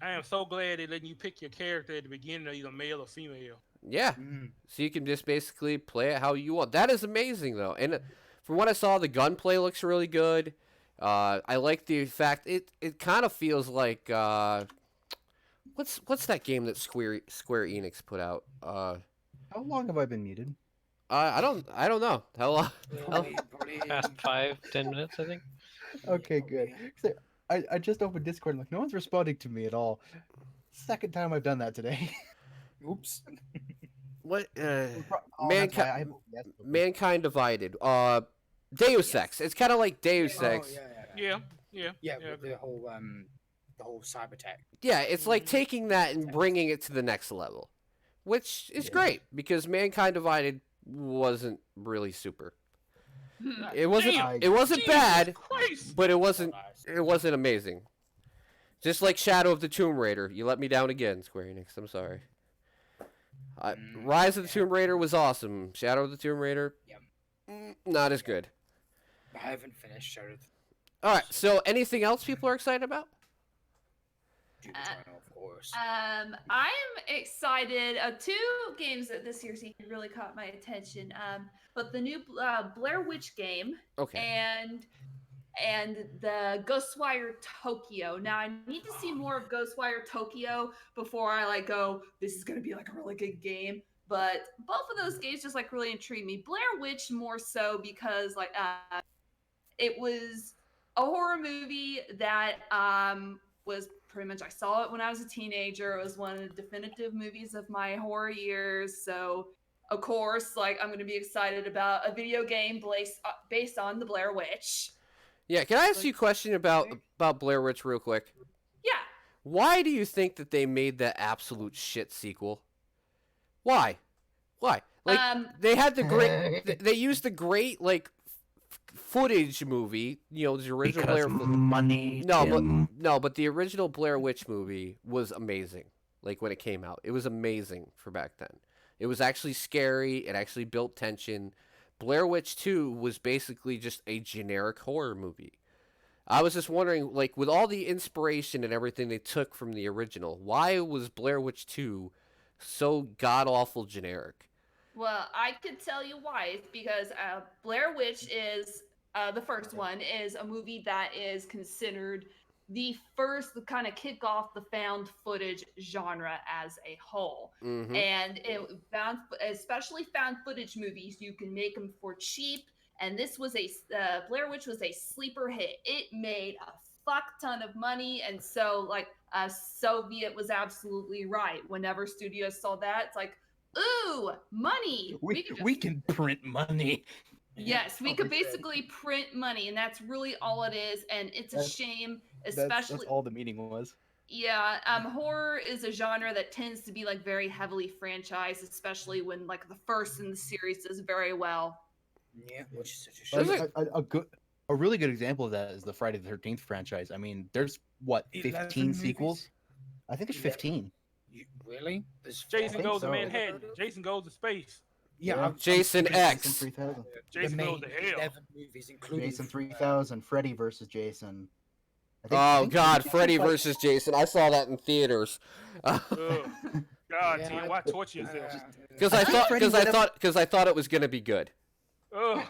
I am so glad they letting you pick your character at the beginning, of either male or female. Yeah. Mm. So you can just basically play it how you want. That is amazing, though. And from what I saw, the gunplay looks really good. I like the fact it kind of feels like what's that game that Square Enix put out? How long have I been muted? I don't know. How long? Probably, Past 5-10 minutes, I think. Okay, good. So, I just opened Discord and like no one's responding to me at all. Second time I've done that today. Oops. What? Mankind. Mankind Divided. Deus Ex. It's kind of like Deus Oh, Ex. yeah, with the whole cyber tech. Yeah, it's like taking that and bringing it to the next level, which is great because Mankind Divided wasn't really super. It wasn't. Damn, It wasn't Jesus bad, Christ. but it wasn't. It wasn't amazing. Just like Shadow of the Tomb Raider, you let me down again, Square Enix. I'm sorry. Rise of the Tomb Raider was awesome. Shadow of the Tomb Raider, not as good. I haven't finished Shadow of All right. So, anything else people are excited about? Doom Eternal, of course. I am excited. Two games that this year's E3 really caught my attention. But the new Blair Witch game Okay. and the Ghostwire Tokyo. Now I need to see more of Ghostwire Tokyo before I go, this is gonna be like a really good game. But both of those games just really intrigued me. Blair Witch more so because it was a horror movie that was pretty much, I saw it when I was a teenager. It was one of the definitive movies of my horror years. So of course, I'm going to be excited about a video game based on the Blair Witch. Yeah. Can I ask you a question about Blair Witch real quick? Yeah. Why do you think that they made that absolute shit sequel? Why? They had the great. They used the great footage movie. The original Blair. money. But the original Blair Witch movie was amazing. When it came out, it was amazing for back then. It was actually scary. It actually built tension. Blair Witch 2 was basically just a generic horror movie. I was just wondering, with all the inspiration and everything they took from the original, why was Blair Witch 2 so god-awful generic? Well, I could tell you why. It's because Blair Witch is, the first one, is a movie that is considered the first to kind of kick off the found footage genre as a whole. Mm-hmm. And especially found footage movies, you can make them for cheap. And this was Blair Witch was a sleeper hit. It made a fuck ton of money. And so Soviet was absolutely right. Whenever studios saw that, it's ooh, money. We can print money. Yes, we could basically print money, and that's really all it is. And it's a shame, especially. That's all the meaning was. Yeah, horror is a genre that tends to be very heavily franchised, especially when the first in the series does very well. Yeah, which is such a shame. A really good example of that is the Friday the 13th franchise. I mean, there's 15 sequels? I think it's 15. Really? Jason goes to so. Manhattan. Jason goes to space. Yeah, Jason X. 3000. Jason goes to hell. 11 movies, including Jason 3000. Freddy versus Jason. Oh God, Freddy versus Jason! I saw that in theaters. Ugh. God, Yeah, Tim, why torture yourself? Because I thought it was gonna be good. Ugh.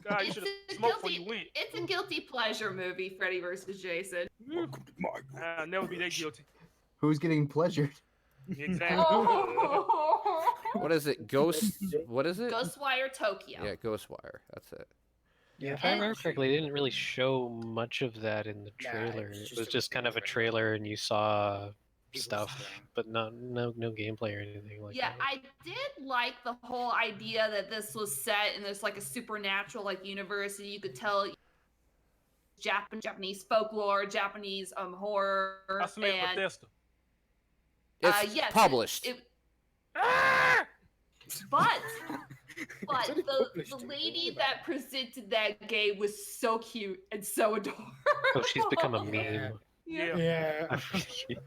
God, you It's should a have smoked before you guilty, went. it's a guilty pleasure movie, Freddy versus Jason. I'll never be that guilty. Who's getting pleasured? Exactly. Oh. What is it? Ghost? What is it? Ghostwire Tokyo. Yeah, Ghostwire. That's it. Yeah, if I remember correctly, they didn't really show much of that in the Yeah, trailer. it was It just was a just kind of a trailer. trailer, and you saw people's stuff, game. but no gameplay or anything like Yeah, that. I did like the whole idea that this was set in this like a supernatural like universe, and you could tell Japanese folklore, Japanese horror, I smell and Bethesda. It's yes, published. Ah! But It's only the published, what are you lady talking that presented that game was so cute and so adorable. Oh, she's become a Yeah. meme. Yeah. about? Yeah. I forget.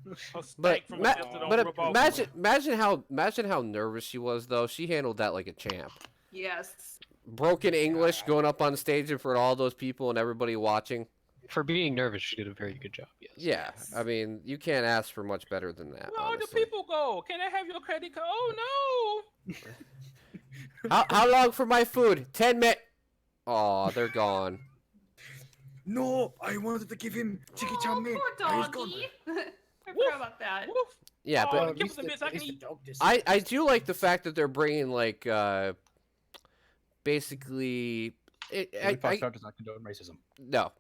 A But steak from ma- Bethesda don't but rub off imagine how nervous she was though. She handled that like a champ. Yes. Broken English, I- going up on stage in front of all those people and everybody watching. For being nervous, she did a very good job. Yes. Yeah, Yes. I mean, you can't ask for much better than that. Where all the Honestly. people go? Can I have your credit card? Oh How long for my food? 10 minutes. Oh, they're gone. No, I wanted to give him Chicky Chow Mein. Poor Oh, he's gone. doggy. I Woof. forgot about that. no! Woof. Yeah, Oh, but at give least us a bit so I at can least the eat. dog I do like the fact that they're bringing like basically Five Star does not condone racism. no.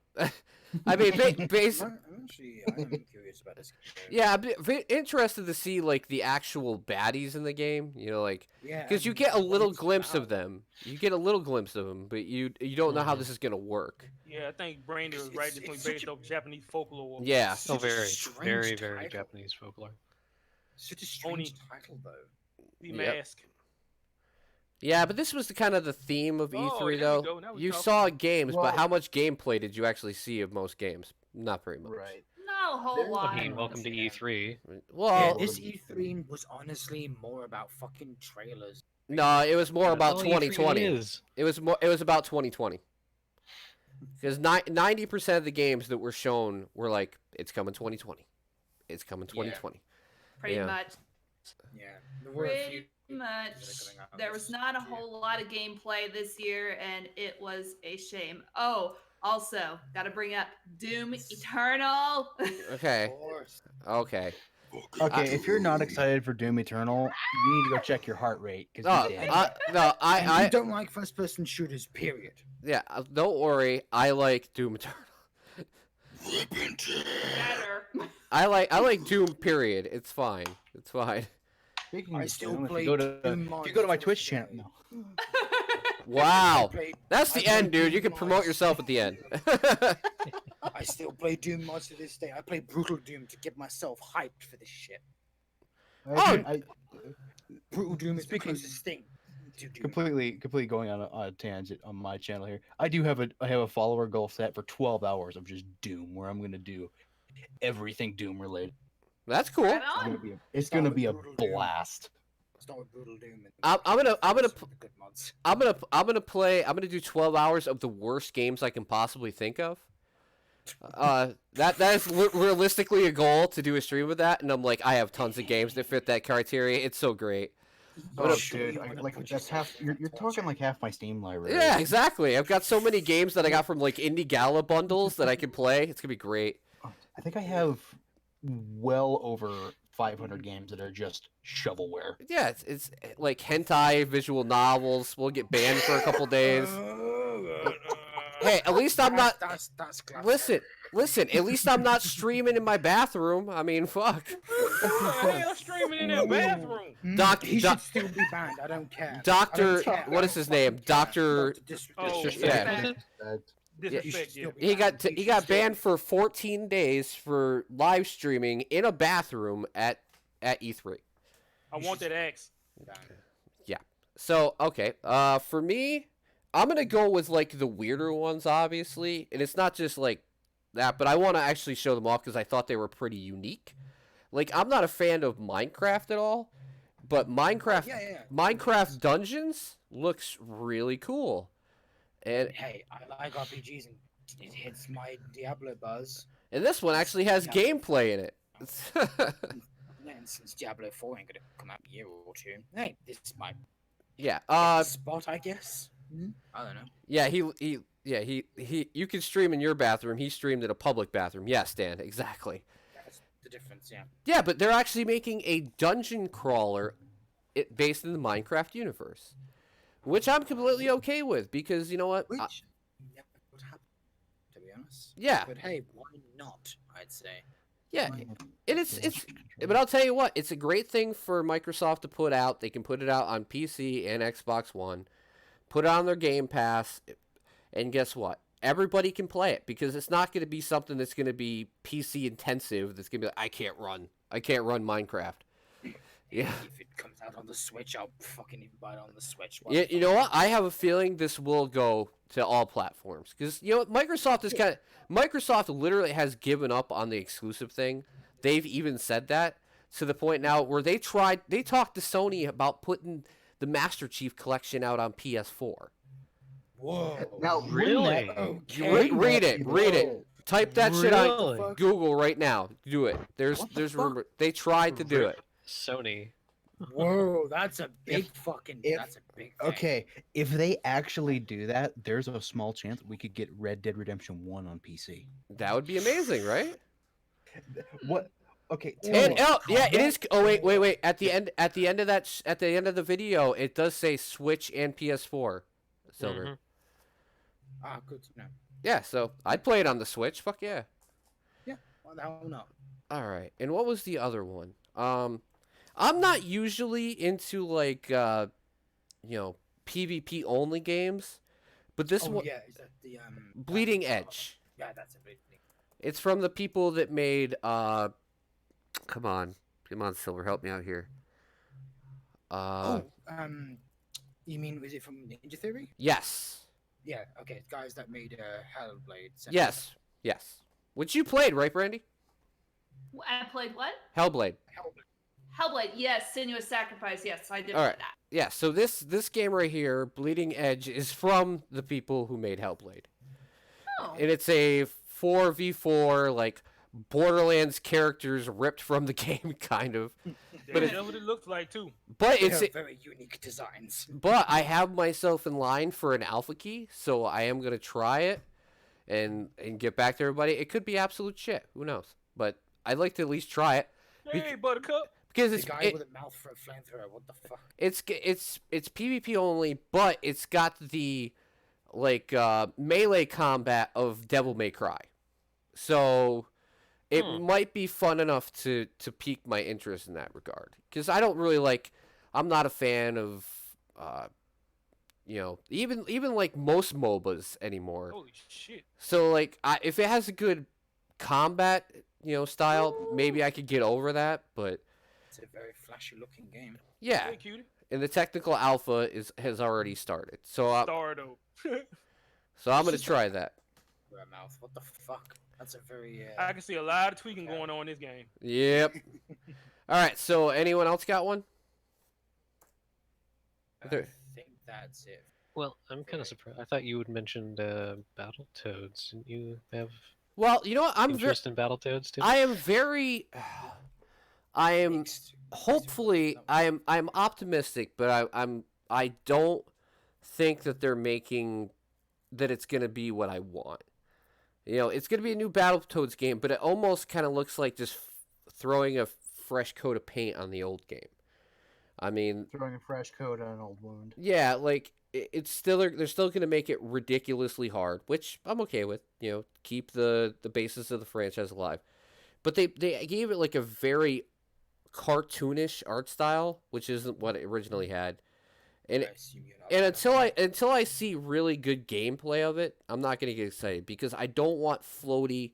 I mean, I'm actually, I am curious about this game. yeah, I'm interested to see like the actual baddies in the game. You know, like Yeah, because you and get a what little it's glimpse of about. them. You get a little glimpse of them, but you don't know how Mhm. this is gonna work. Yeah, I think Brandy was It's- right. it's This one such based a- off Japanese folklore. Yeah. Oh, Such a very, strange very title. Japanese folklore. Such a strange Oni. title, though. The Yep. mask. Yeah, but this was the kind of the theme of Oh, E3 there we though. go. Now we You talking. saw games, but Well- how much gameplay did you actually see of most games? Not very much. Right. Not a whole There- lot. I mean, welcome to Yeah. E3. Well, Yeah, this E3 was honestly more about fucking trailers. no, it was more about That's all E3 2020. is. It was about 2020. Because 90% of the games that were shown were like, it's coming 2020. It's coming 2020. Pretty Yeah. much. Yeah, there were a few. Pretty much. coming out There this was not a year. whole lot of gameplay this year, and it was a shame. Oh, also, gotta bring up Doom Eternal. Okay. Of course. Okay. Okay, if you're not excited for Doom Eternal, you need to go check your heart rate because No, you're dead. no, And I you don't like first-person shooters, period. yeah, don't worry. I like Doom Eternal. Better. I like Doom. Period. It's fine. It's fine. Speaking I of still Doom, play if you Doom go to my Monsters Twitch channel, today. no. Wow. I played- That's the I end, played dude. You Doom can promote Monsters. yourself at the end. I still play Doom mods to this day. I play Brutal Doom to get myself hyped for this shit. Brutal Doom is the Speaking- closest thing to Doom. completely going on a tangent on my channel here. I have a follower goal set for 12 hours of just Doom, where I'm gonna do everything Doom related. That's cool. Right It's on. gonna be it's Start gonna with be a Brutal Doom. blast. Start with Brutal Doom. And I'm gonna focus p- on the good mods. I'm gonna do 12 hours of the worst games I can possibly think of. That is realistically a goal to do a stream with that, and I'm like, I have tons of games that fit that criteria. It's so great. Oh, up, dude, that's half. You're talking like half my Steam library. Yeah, exactly. I've got so many games that I got from like Indie Gala bundles that I can play. It's gonna be great. I think I have well over 500 games that are just shovelware. Yeah, it's like hentai visual novels. We'll get banned for a couple days. Hey, at least I'm not. That's classic. Listen. At least I'm not streaming in my bathroom. I mean, fuck. Hell, streaming in the bathroom. He Doc- should still be banned. I don't care. Doctor, I don't care. what is his name? Doctor. Oh, Disrespect. Disrespect, yeah. He got banned for 14 days for live streaming in a bathroom at E3. I want that X. So okay, for me, I'm gonna go with like the weirder ones, obviously, and it's not just like that, but I want to actually show them off because I thought they were pretty unique. Like I'm not a fan of Minecraft at all, but Minecraft Dungeons looks really cool, and Hey, I like RPGs and it hits my Diablo buzz. this one actually has gameplay in it. And since Diablo 4 ain't gonna come out in a year or two, hey, this might yeah. hit the spot, I guess. I don't know. Yeah, he you can stream in your bathroom. He streamed in a public bathroom. Yes, Dan, exactly. That's the difference, yeah. Yeah, but they're actually making a dungeon crawler based in the Minecraft universe, which I'm completely okay with because you know what? Which never would happen, to be honest. Yeah, But hey, why not? I'd say. Yeah, My and it's. But I'll tell you what, it's a great thing for Microsoft to put out. They can put it out on PC and Xbox One, put it on their Game Pass, and guess what? Everybody can play it because it's not going to be something that's going to be PC intensive. That's going to be like, I can't run Minecraft. Yeah. If it comes out on the Switch, I'll fucking even buy it on the Switch. Yeah, you know what? I have a feeling this will go to all platforms because you know what? Microsoft literally has given up on the exclusive thing. They've even said that to the point now where they talked to Sony about putting the Master Chief Collection out on PS4. Whoa. Now, Really? Read it. Type that shit on Really? Google right now. Do it. There's What the fuck? rumor. They tried to do it. Sony. Whoa, that's a big fucking. if- That's a big. Thing. Okay, if they actually do that, there's a small chance we could get Red Dead Redemption 1 on PC. That would be amazing, right? What? Okay, tell And me, yeah, it combat- is. Oh wait. At the end of that, at the end of the video, it does say Switch and PS4. Silver. Mhm. Ah, good to know. Yeah, so I'd play it on the Switch. Fuck yeah. Well, now no. All right. And what was the other one? I'm not usually into like PvP only games, but this Oh one, yeah, is that the Bleeding Edge. Yeah, that's a big thing. It's from the people that made come on, Silver, help me out here. You mean was it from Ninja Theory? Yes. Yeah. Okay, guys that made Hellblade. Yes. Which you played, right, Brandy? I played what? Hellblade. Hellblade. Yes. Sinuous Sacrifice. Yes, I did All play right. that. Yeah, so this game right here, Bleeding Edge, is from the people who made Hellblade. Oh. And it's a 4v4, like, Borderlands characters ripped from the game, kind of. But That's what it looks like too. But They it's have very unique designs. but I have myself in line for an alpha key, so I am gonna try it and get back to everybody. It could be absolute shit. Who knows? But I'd like to at least try it Hey, Buttercup. because The it's guy with a mouth for a flamethrower. What the fuck? it's PvP only, but it's got the like melee combat of Devil May Cry, so it might be fun enough to pique my interest in that regard. Because I don't really like, I'm not a fan of, even like most MOBAs anymore. Holy shit. So like, if it has a good combat, style, maybe I could get over that. But It's a very flashy looking game. yeah, Hey, cutie. and the technical alpha has already started. So Stardo. I'm gonna try that. For a mouth. What the fuck? That's a very. I can see a lot of tweaking going on in this game. Yep. All right. So anyone else got one? I There- think that's it. Well, I'm kind of surprised. I thought you had mentioned Battletoads. Didn't you have Well, you know what? I'm very. interest in Battletoads too? I am very. I am Mixed. hopefully. I'm optimistic, but I don't think that they're making that it's gonna be what I want. It's gonna be a new Battletoads game, but it almost kind of looks like just throwing a fresh coat of paint on the old game. I mean, throwing a fresh coat on an old wound. yeah, like it's still they're still gonna make it ridiculously hard, which I'm okay with. Keep the basis of the franchise alive, but they gave it like a very cartoonish art style, which isn't what it originally had. And I assume you're not and gonna- until I see really good gameplay of it, I'm not gonna get excited because I don't want floaty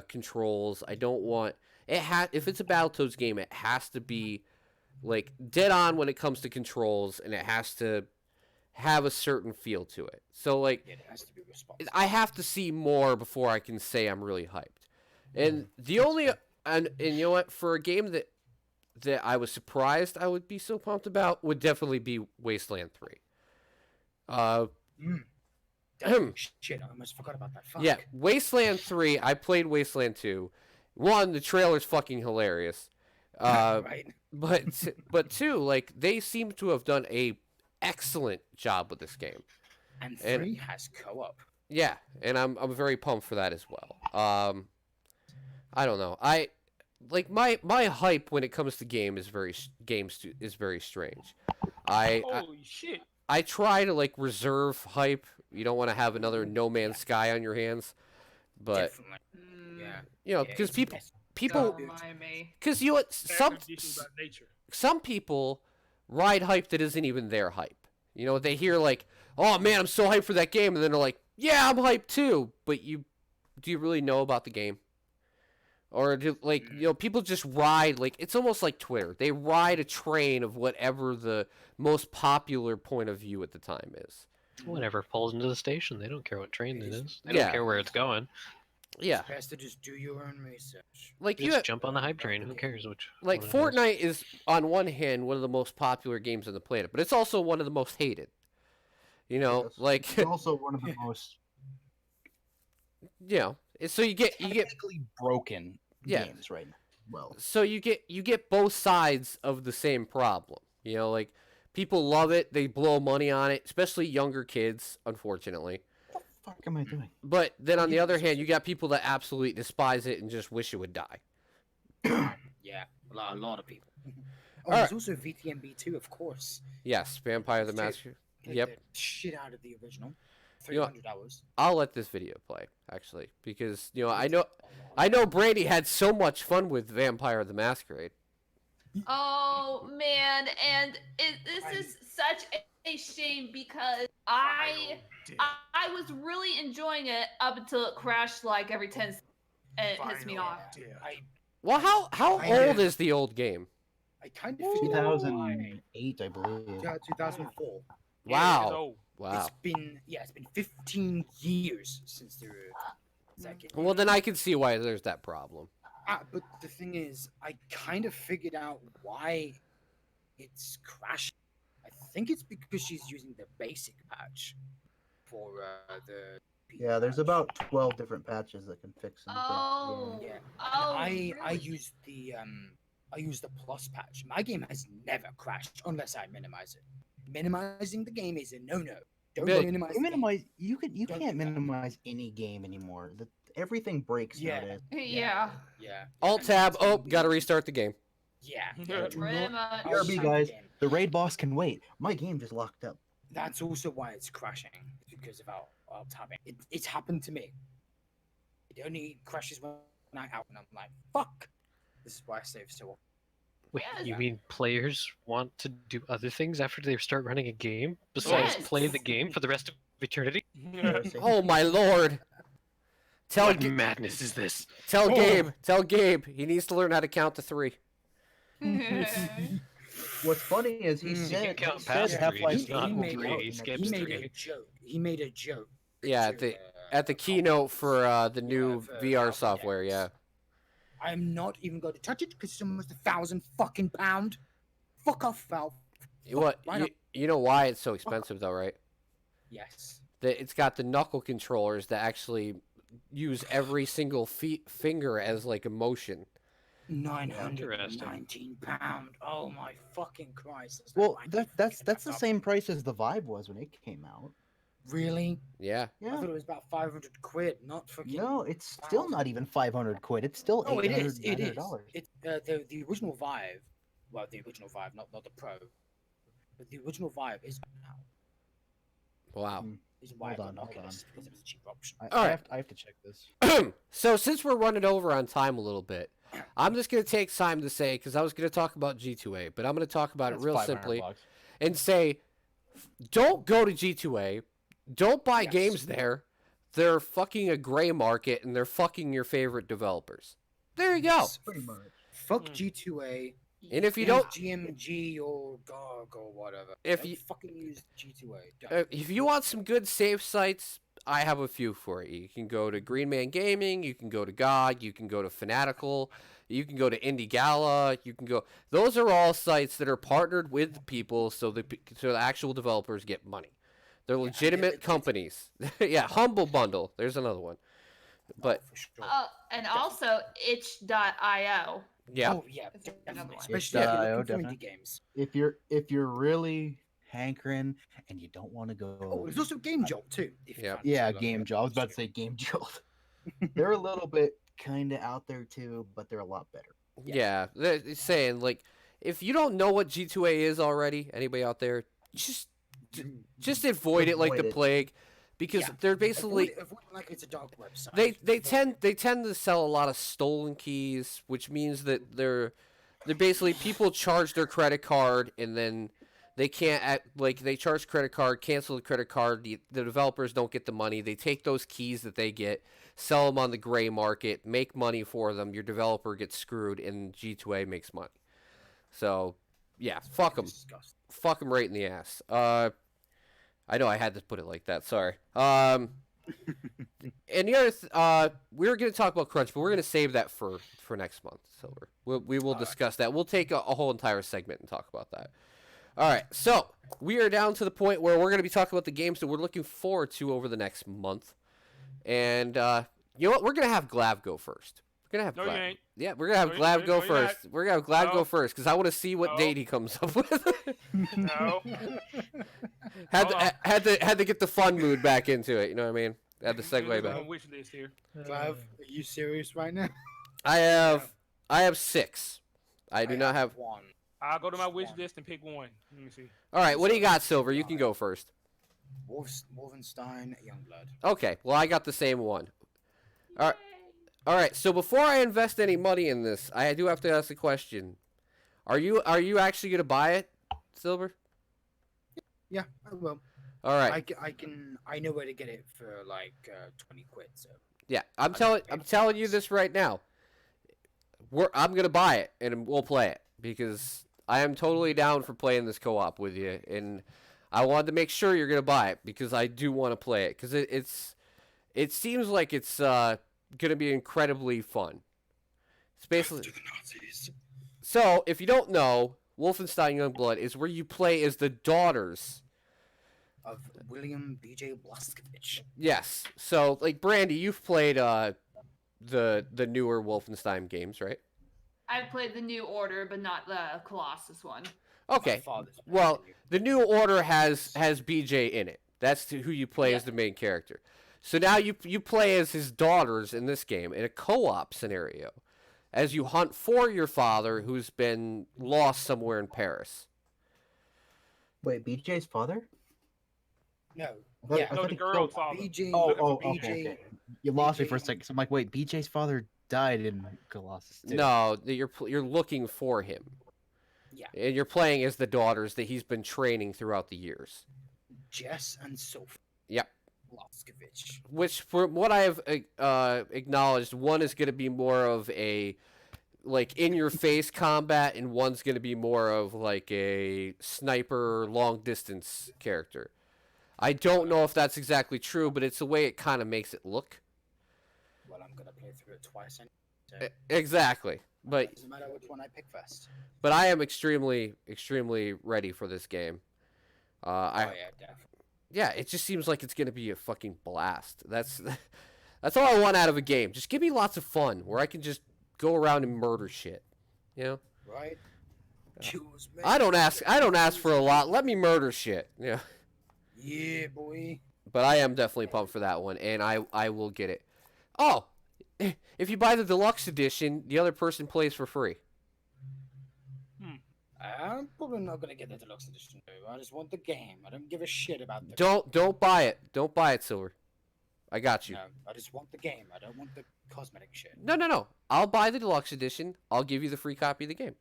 controls. I don't want it. If it's a Battletoads game, it has to be like dead on when it comes to controls, and it has to have a certain feel to it. So like, Yeah, it has to be responsive. I have to see more before I can say I'm really hyped. And the only and you know what, for a game that I was surprised I would be so pumped about would definitely be Wasteland 3. Shit, I almost forgot about that. Fuck. Yeah, Wasteland 3, I played Wasteland 2. One, the trailer's fucking hilarious. Right. But two, like they seem to have done a excellent job with this game. And And- 3 has co-op. Yeah, and I'm very pumped for that as well. I don't know. I like my hype when it comes to is very strange. I Holy shit. I try to like reserve hype. You don't want to have another No Man's Sky on your hands, but Definitely. Mm, Yeah. You know, Yeah, because it's people best. people Don't mind me. because you know what Conditioned by nature. some people ride hype that isn't even their hype. You know, they hear like, "Oh man, I'm so hyped for that game," and then they're like, "Yeah, I'm hyped too." But do you really know about the game? Or do like you know people just ride like it's almost like Twitter. They ride a train of whatever the most popular point of view at the time is. Whatever pulls into the station, they don't care what train it is. They Yeah. don't care where it's going. Yeah, It's best to just do your own research. like you Just have, jump on the hype train. Who cares which? like one it is? Fortnite is on one hand one of the most popular games on the planet, but it's also one of the most hated. You know, Yes. like It's also one of the most you know, so you get technically broken Yeah. games right now. Well, so you get both sides of the same problem. You know, like people love it, they blow money on it, especially younger kids, unfortunately. what the fuck am I doing? But then on the other hand, you got people that absolutely despise it and just wish it would die. Yeah, a lot of people. Oh, Alright. there's also VTMB 2, of course. Yes, Vampire the It's true. Masquerade. Played Yep. the shit out of the original. You know- 300 hours. I'll let this video play actually because you know I know Brandy had so much fun with Vampire the Masquerade. Oh man, and this is such a shame because I was really enjoying it up until it crashed like every 10 seconds and it pissed me off. Well, how I old is the old game? I kind of figured out why. 2008, I believe. Yeah, 2004. Wow. Oh, Wow. It's been 15 years since the second. Well, then I can see why there's that problem. But the thing is, I kind of figured out why it's crashing. I think it's because she's using the basic patch for the. Yeah, there's about 12 different patches that can fix it. Oh. Yeah. Oh, I really? used the plus patch. My game has never crashed unless I minimize it. Minimizing the game is a no-no. Don't But- minimize. You the game. minimize. You Don't can't do that. minimize any game anymore. Everything breaks Yeah. nowadays. Yeah. Yeah. Alt And tab. it's gonna Oh, be- gotta restart the game. Yeah. Yeah. do Pretty not much. restart BRB, the guys. game. The raid boss can wait. My game just locked up. That's also why it's crashing. It's because of our tabbing. It's happened to me. It only crashes when I out, and I'm like, fuck. This is why I save so often. Wait, Yes. you mean players want to do other things after they start running a game besides Yes. play the game for the rest of eternity? Oh my lord. Tell What madness is this? tell Oh. Gabe. Tell Gabe. He needs to learn how to count to 3. What's funny is he Mm. You said, can count he past said three, Half-Life just not will three. be He out next skips He year. made three. a joke. He made a joke. Yeah, to, at the keynote for the new for VR Valve software. games. Yeah. I'm not even going to touch it because it's almost £1,000 Fuck off, Valve. What Why you, not? you know why it's so expensive though, right? Yes. That it's got the knuckle controllers that actually use every single finger as like a motion. £919. Oh my fucking Christ. It's Well, like that's the laptop. same price as the Vive was when it came out. Really? Yeah. I Yeah. thought it was about 500 quid, not fucking. No, it's still not even 500 quid. It's still Oh, it $800, is. It is. $900. It's the original Vive. Well, the original Vive, not the Pro. But the original Vive is now. Wow. Is why Hold I on, got hold my on. list, because it was a cheap option. Alright. I have to check this. So since we're running over on time a little bit, I'm just gonna take time to say because I was gonna talk about G2A, but I'm gonna talk about That's it real 500 simply bucks. and say, don't go to G2A, don't buy Yes. games there. They're fucking a gray market and they're fucking your favorite developers. There you go. Yes. Pretty much. Fuck Hmm. G2A. And if you use don't, GMG or GOG or whatever. If Don't you- fucking use G2A. Don't. if you want some good save sites, I have a few for you. You can go to Green Man Gaming, you can go to GOG, you can go to Fanatical, you can go to Indie Gala, you can go. Those are all sites that are partnered with people, so the actual developers get money. They're legitimate it's- companies. Yeah, Humble Bundle. There's another one. But For sure. And also itch.io. yeah, Oh yeah, Is there another definitely. one? Especially if you're Itch.io, looking for definitely. indie games. If you're really hankering and you don't want to go, Oh, there's also Game Jolt too. if you Yeah. fancy yeah, looking Game at Jolt. I was those about to two. say Game Jolt. They're a little bit kind of out there too, but they're a lot better. yeah. They're saying like, if you don't know what G2A is already, anybody out there, just avoid it like the Avoid it. plague. because Yeah. they're basically Avoid like it's a dark website. they tend to sell a lot of stolen keys, which means that they're basically people charge their credit card and then they can't like they charge credit card, cancel the credit card, the developers don't get the money. They take those keys that they get, sell them on the gray market, make money for them. Your developer gets screwed and G2A makes money. So, yeah, fuck them. Fuck them right in the ass. I know I had to put it like that. Sorry. And the other, we were going to talk about crunch, but we're going to save that for next month. So we will discuss that. We'll take a whole entire segment and talk about that. All right. So we are down to the point where we're going to be talking about the games that we're looking forward to over the next month. And you know what? We're going to have Glav go first. We're going to have No, you ain't. Yeah, we're going to have Glav go first. We're going to have Glav go first because I want to see what date he comes up with. No. Had to get the fun mood back into it. You know what I mean? Had to segue back. Wish list here. Clive, are you serious right now? I have 6. I do not have. 1. I'll go to my wish list and pick one. Let me see. All right, what do you got, Silver? You can go first. Wolfenstein Youngblood. Okay, well I got the same one. All right. So before I invest any money in this, I do have to ask a question. Are you actually gonna buy it, Silver? Yeah, I will. All right. I know where to get it for like 20 quid. So Yeah, I'm telling you this right now. I'm gonna buy it and we'll play it because I am totally down for playing this co-op with you, and I wanted to make sure you're gonna buy it because I do want to play it because it seems like it's gonna be incredibly fun. It's basically so if you don't know, Wolfenstein Youngblood is where you play as the daughters of William B.J. Blazkowicz. Yes. So, like, Brandy, you've played the newer Wolfenstein games, right? I've played the New Order, but not the Colossus one. Okay. Well, the New Order has BJ in it. That's who you play as the main character. So now you play as his daughters in this game in a co-op scenario, as you hunt for your father who's been lost somewhere in Paris. Wait, BJ's father? No. No, the girl's father. BJ. Okay. You lost me for a second. So I'm like, wait, BJ's father died in Colossus too. No, you're looking for him. Yeah. And you're playing as the daughters that he's been training throughout the years. Jess and Sophie. Yep. Blazkowicz. Which, from what I have acknowledged, one is going to be more of a like in-your-face combat, and one's going to be more of like a sniper, long-distance character. I don't know if that's exactly true, but it's the way it kind of makes it look. Well, I'm gonna play through it twice. So Exactly, but it doesn't matter which one I pick first. But I am extremely, extremely ready for this game. Yeah, definitely. Yeah, it just seems like it's gonna be a fucking blast. That's all I want out of a game. Just give me lots of fun where I can just go around and murder shit. You know? Right. I don't ask for a lot. Let me murder shit. Yeah. Yeah, boy. But I am definitely pumped for that one, and I will get it. Oh, if you buy the deluxe edition, the other person plays for free. I'm probably not gonna get the deluxe edition. Though. I just want the game. I don't give a shit about the. Don't buy it. Don't buy it, Silver. I got you. No, I just want the game. I don't want the cosmetic shit. No. I'll buy the deluxe edition. I'll give you the free copy of the game.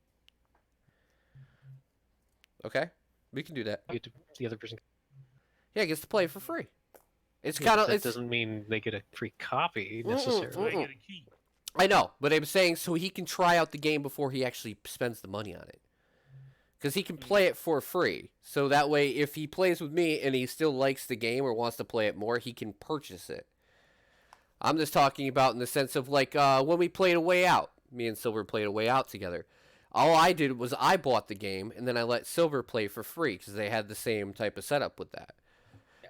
Okay, we can do that. The other person. Yeah, gets to play for free. It's kind of. That doesn't mean they get a free copy necessarily. They get a key. I know, but I'm saying so he can try out the game before he actually spends the money on it. Because he can play it for free. So that way, if he plays with me and he still likes the game or wants to play it more, he can purchase it. I'm just talking about in the sense of like when we played A Way Out. Me and Silver played A Way Out together. All I did was I bought the game and then I let Silver play for free because they had the same type of setup with that.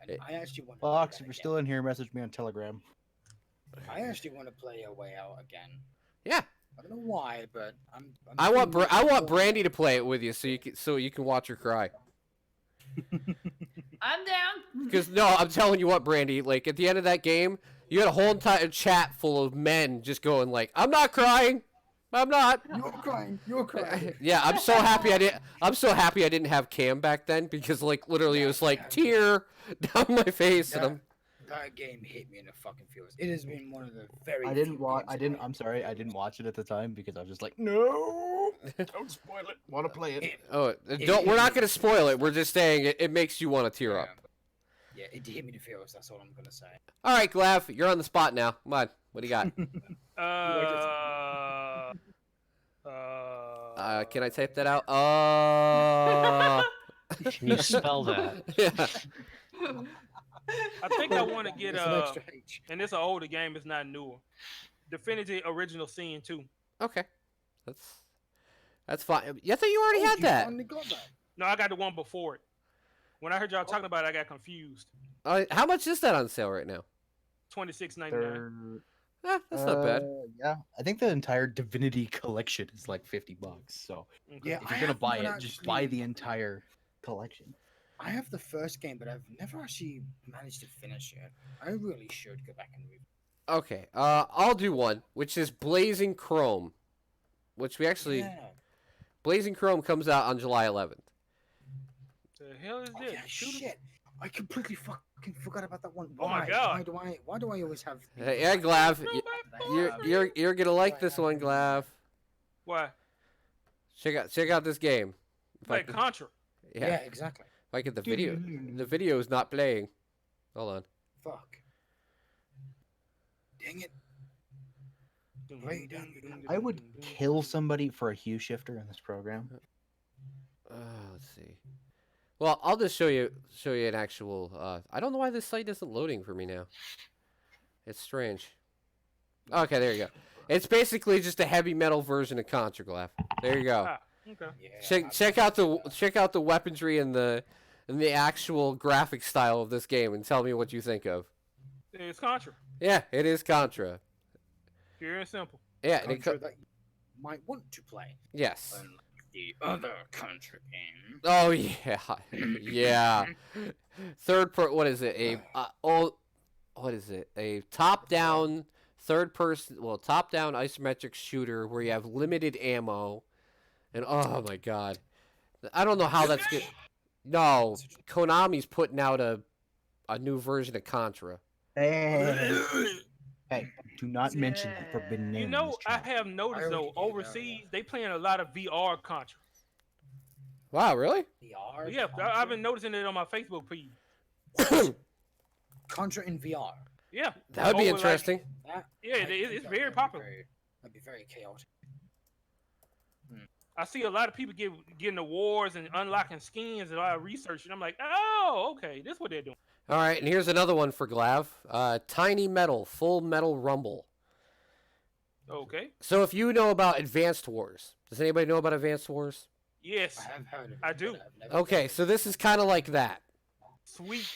Yeah, I actually want. Fox, if you're still in here, message me on Telegram. I actually want to play A Way Out again. Yeah. I don't know why, but I want Brandy to play it with you so you can watch her cry. I'm down. Because no, I'm telling you what, Brandy. Like at the end of that game, you had a whole entire chat full of men just going like, "I'm not crying, I'm not." You're crying. Yeah, I'm so happy I didn't have Cam back then because like literally it was like tear down my face, and I'm. That game hit me in the fucking feels. It has been one of the very. I few didn't watch. games I didn't. that I'm sorry. I didn't watch it at the time because I was just like, no, don't spoil it. Want to play it? Oh, don't. We're not gonna spoil it. We're just saying it makes you want to tear Yeah. up. Yeah, it hit me in the feels. That's all I'm gonna say. All right, Glav, you're on the spot now. Come on, what do you got? Can I type that out? Can you spell that? Yeah. I think I want to get It's an extra H. and it's an older game. It's not newer. Definitive Original Sin 2. Okay, that's fine. I thought you already had You that. finally got that. No, I got the one before it. When I heard y'all talking about it, I got confused. How much is that on sale right now? $26.99. That's not bad. Yeah, I think the entire Divinity collection is like $50. So Okay. Yeah, if I you're gonna have buy one it, just buy actually- the entire collection. I have the first game, but I've never actually managed to finish it. I really should go back and read. Okay, I'll do one, which is Blazing Chrome, which we actually Yeah. Blazing Chrome comes out on July 11th. The hell is Oh, this? yeah, Shoot 'em? shit. I completely fucking forgot about that one. Oh my Why? God. Why do I always have? Yeah, Glav, No, you're gonna like this one, Glav. Why? Check out this game. If I Like can- Contra. Yeah, exactly. If I get the video, the video is not playing. Hold on. Fuck. Dang it. Right down. I would kill somebody for a hue shifter in this program. Let's see. Well, I'll just show you an actual. I don't know why this site isn't loading for me now. It's strange. Okay, there you go. It's basically just a heavy metal version of Contra, Glav. There you go. Ah, okay. Yeah, Check out the weaponry and the actual graphic style of this game, and tell me what you think of. It's Contra. Yeah, it is Contra. Pure and simple. Yeah, and Contra that you might want to play. yes. Unlike the other Contra game. Oh yeah, yeah. What is it? What is it? A top-down top-down isometric shooter where you have limited ammo, and oh my god, I don't know how that's good. No, Konami's putting out a new version of Contra. Hey, do not mention the forbidden name. You in know, this I channel. have noticed I though, already did, overseas they playing a lot of VR Contra. Wow, really? VR. Yeah, I've been noticing it on my Facebook feed. Contra in VR. Yeah, That would be Over, like- interesting. That, Yeah, I it's think very that'd be popular. That'd be very chaotic. I see a lot of people getting awards and unlocking skins and all that research, and I'm like, oh, okay, this is what they're doing. All right, and here's another one for Glav. Tiny Metal, Full Metal Rumble. Okay. So if you know about Advanced Wars, does anybody know about Advanced Wars? Yes. I have heard of it. I do. but I've never Okay, played so it. this is kind of like that. Sweet.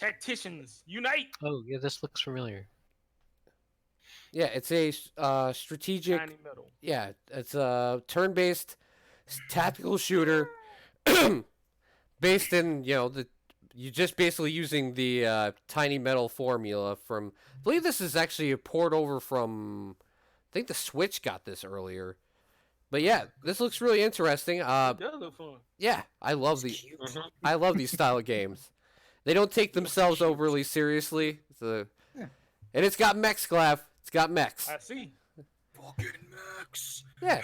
Tacticians, unite. Oh, yeah, this looks familiar. Yeah, it's a strategic. Tiny metal. Yeah, it's a turn-based tactical shooter, based in you're just basically using the Tiny Metal formula from. I believe this is actually a port over from. I think the Switch got this earlier, but yeah, this looks really interesting. It does look fun. Yeah, I love It's the. cute. I love these style of games. They don't take themselves overly seriously. And it's got mechs, Glav. It's got mechs. I see. Fucking Max. Yeah.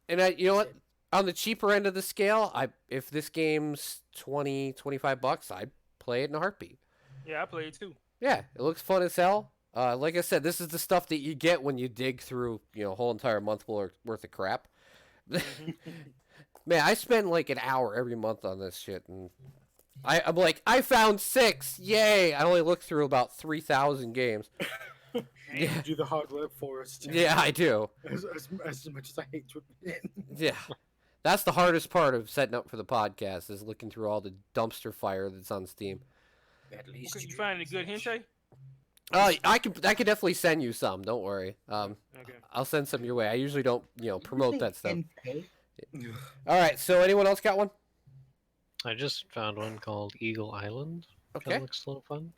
And you know what? On the cheaper end of the scale, if this game's $20-$25, I'd play it in a heartbeat. Yeah, I played too. Yeah, it looks fun as hell. Like I said, this is the stuff that you get when you dig through, a whole entire month worth of crap. Man, I spend like an hour every month on this shit, and I'm like, I found 6, yay! I only looked through about 3,000 games. You do the hard work for us. Tim. Yeah, I do. As much as I hate to admit it. Yeah. That's the hardest part of setting up for the podcast, is looking through all the dumpster fire that's on Steam. At least Okay, you find any good hentai? I could definitely send you some, don't worry. Okay. I'll send some your way. I usually don't, promote that stuff. NK? All right, so anyone else got one? I just found one called Eagle Island. Okay. That looks a little fun.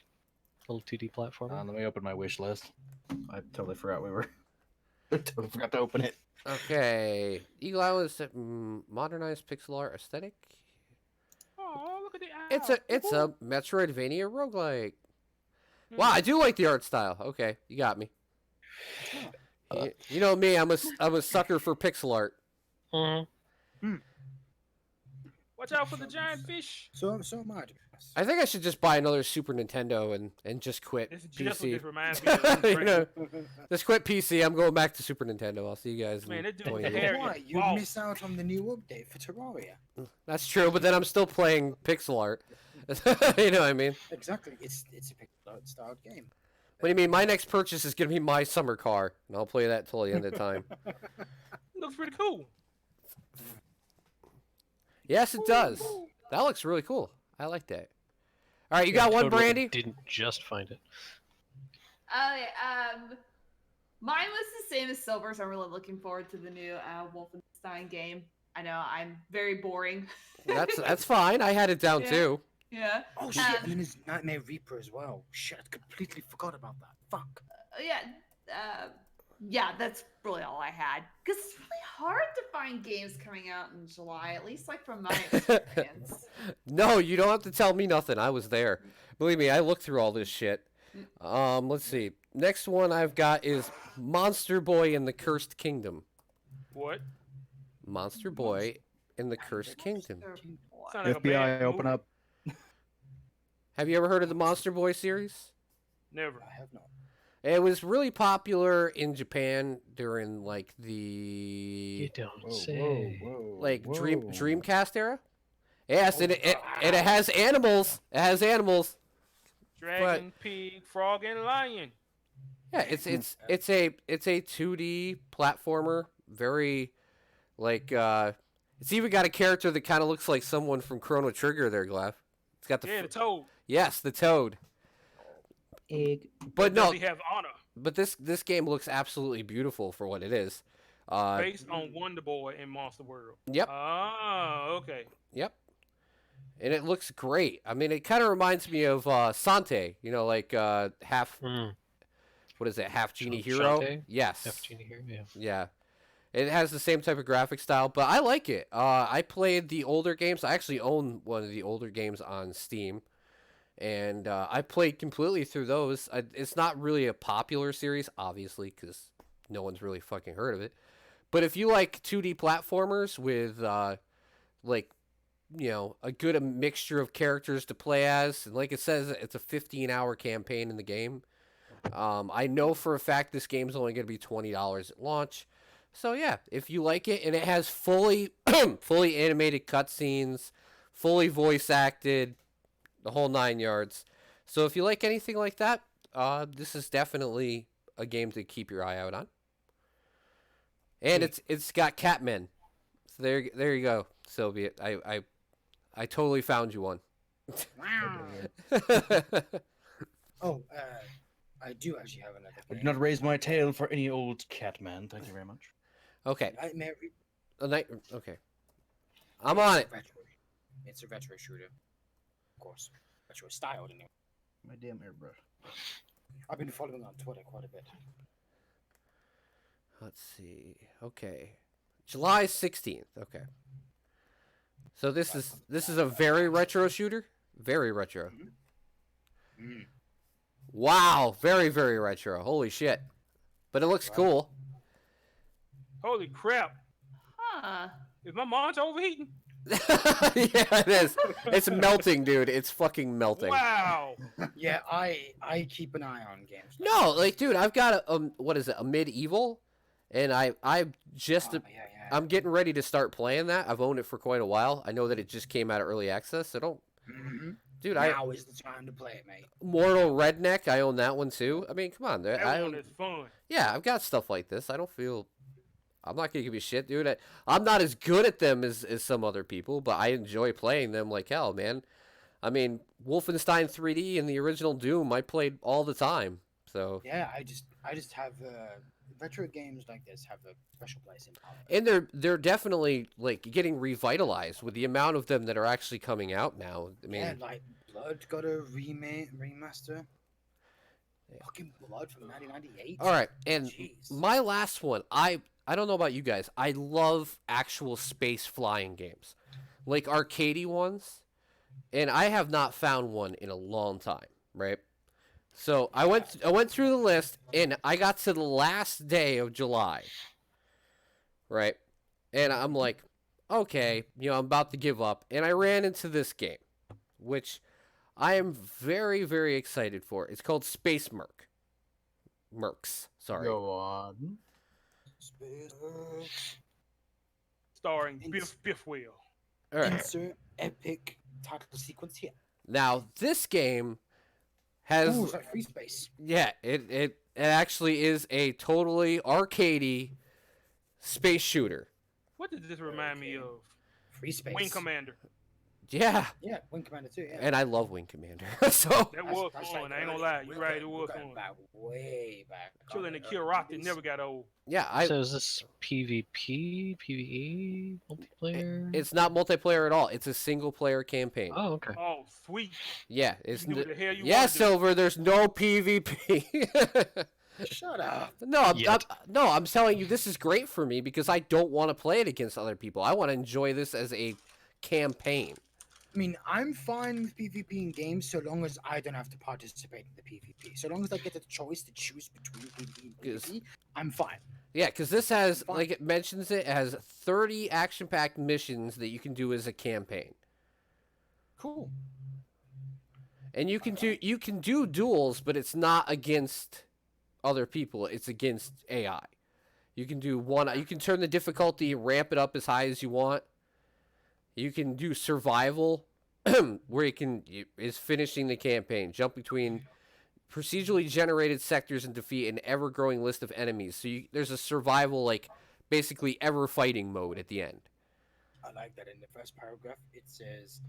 Little 2D platformer. Let me open my wish list. I totally forgot we were. I totally forgot to open it. Okay. Eagle Island is a modernized pixel art aesthetic. Oh, look at the it's a Metroidvania roguelike. Hmm. Wow, I do like the art style. Okay, you got me. You know me, I'm a sucker for pixel art. Mm-hmm. Watch out for the giant fish. So am I. I think I should just buy another Super Nintendo and just quit This is just what PC. this reminds me of. You know, just quit PC. I'm going back to Super Nintendo. I'll see you guys Man, in that dude 20 with the years. hair. Why? You Wow. miss out on the new update for Terraria. That's true, but then I'm still playing pixel art. You know what I mean? Exactly. It's a pixel art styled game. What do you mean? My next purchase is going to be my summer car, and I'll play that till the end of time. Looks pretty cool. Yes, it does. That looks really cool. I like that. All right, you got one, Totally Brandy? Didn't just find it. Mine was the same as Silver's. I'm really looking forward to the new Wolfenstein game. I know I'm very boring. That's fine. I had it down Yeah. too. Yeah. Oh shit! And there's Nightmare Reaper as well. Shit, I completely forgot about that. Fuck. Yeah, that's really all I had. Because it's really hard to find games coming out in July, at least like from my experience. No, you don't have to tell me nothing. I was there. Believe me, I looked through all this shit. Let's see. Next one I've got is Monster Boy in the Cursed Kingdom. What? Monster Boy in the Cursed Kingdom. Sound like a FBI, bad open movie. up. Have you ever heard of the Monster Boy series? Never. I have not. It was really popular in Japan during like You the don't say. Dreamcast era. Yes, and it has animals. It has animals. Dragon, pig, frog, and lion. Yeah, it's a 2D platformer. Very like it's even got a character that kind of looks like someone from Chrono Trigger there, Glav. It's got the Yeah, the toad. yes, the toad. Egg. But Does no, he have honor? but this game looks absolutely beautiful for what it is. Based on Wonder Boy in Monster World. Yep. Ah, okay. Yep. And it looks great. I mean, it kind of reminds me of Sante, you know, like half, what is it, half Genie Hero? Shantae? Yes. Half Genie here, yeah. Yeah. It has the same type of graphic style, but I like it. I played the older games. I actually own one of the older games on Steam. And I played completely through those. It's not really a popular series, obviously, because no one's really fucking heard of it. But if you like 2D platformers with, like, you know, a good mixture of characters to play as, and like it says, it's a 15-hour campaign in the game. I know for a fact this game's only going to be $20 at launch. So yeah, if you like it, and it has fully animated cutscenes, fully voice acted, the whole 9 yards. So if you like anything like that, this is definitely a game to keep your eye out on. And it's got Catmen. So there you go, Sylvia. I totally found you one. Wow. Oh, I do actually have another. I do not raise my tail for any old cat man. Thank you very much. Okay. Nightmare Reaper. Okay. I'm on it. It's a retro shooter, of course. Retro styled anyway. My damn airbrush. I've been following on Twitter quite a bit. Let's see. Okay. July 16th. Okay. So this is a very retro shooter? Very retro. Mm. Wow, very very retro. Holy shit. But it looks cool. Holy crap. Huh. Is my monitor overheating? Yeah, it is. It's melting, dude. It's fucking melting. Wow. Yeah, I keep an eye on games. No, like dude, I've got a what is it? A medieval, and I just Yeah. I'm getting ready to start playing that. I've owned it for quite a while. I know that it just came out of early access. So don't, dude. Now is the time to play it, mate. Mortal Redneck. I own that one too. I mean, come on. That I one own, is fun. yeah, I've got stuff like this. I don't feel. I'm not gonna give you shit, dude. I'm not as good at them as some other people, but I enjoy playing them like hell, man. I mean, Wolfenstein 3D and the original Doom, I played all the time. So. Yeah, I just have retro games like this have a special place in my heart. And they're definitely like getting revitalized with the amount of them that are actually coming out now. I mean, Yeah, like Blood got a remaster. Fucking Blood from 1998. all right, and Jeez. my last one, I don't know about you guys. I love actual space flying games, like arcadey ones. and I have not found one in a long time, right? So I went through the list, and I got to the last day of July, right? And I'm like, okay, I'm about to give up, and I ran into this game, which I am very, very excited for. It's called Space Mercs. Sorry. Go on. Starring Biff Whale. All right. Insert epic title sequence here. Now this game has Ooh, it's like free space. it actually is a totally arcadey space shooter. What does this remind me of? Free space. Wing Commander. Yeah. Yeah, Wing Commander too. Yeah. And I love Wing Commander. So That was fun. I ain't gonna lie. You're right. It was fun. Back, way back. Killing the kill rock that never got old. yeah, So is this PvP, PvE, multiplayer? it's not multiplayer at all. It's a single player campaign. Oh, okay. Oh, sweet. Yeah, You it's can do what the hell you yeah, want to do. Silver. There's no PvP. Shut up. No, I'm telling you, this is great for me because I don't want to play it against other people. I want to enjoy this as a campaign. I mean, I'm fine with PvP in games so long as I don't have to participate in the PvP. So long as I get the choice to choose between PvP and Yes. PvP, I'm fine. Yeah, because this has, Fine. like it mentions, it has 30 action-packed missions that you can do as a campaign, Cool. and you can do duels, but it's not against other people. It's against AI. You can do one. You can turn the difficulty, ramp it up as high as you want. You can do survival, where is finishing the campaign, jump between procedurally generated sectors and defeat an ever-growing list of enemies. So there's a survival, like, basically ever-fighting mode at the end. I like that in the first paragraph it says,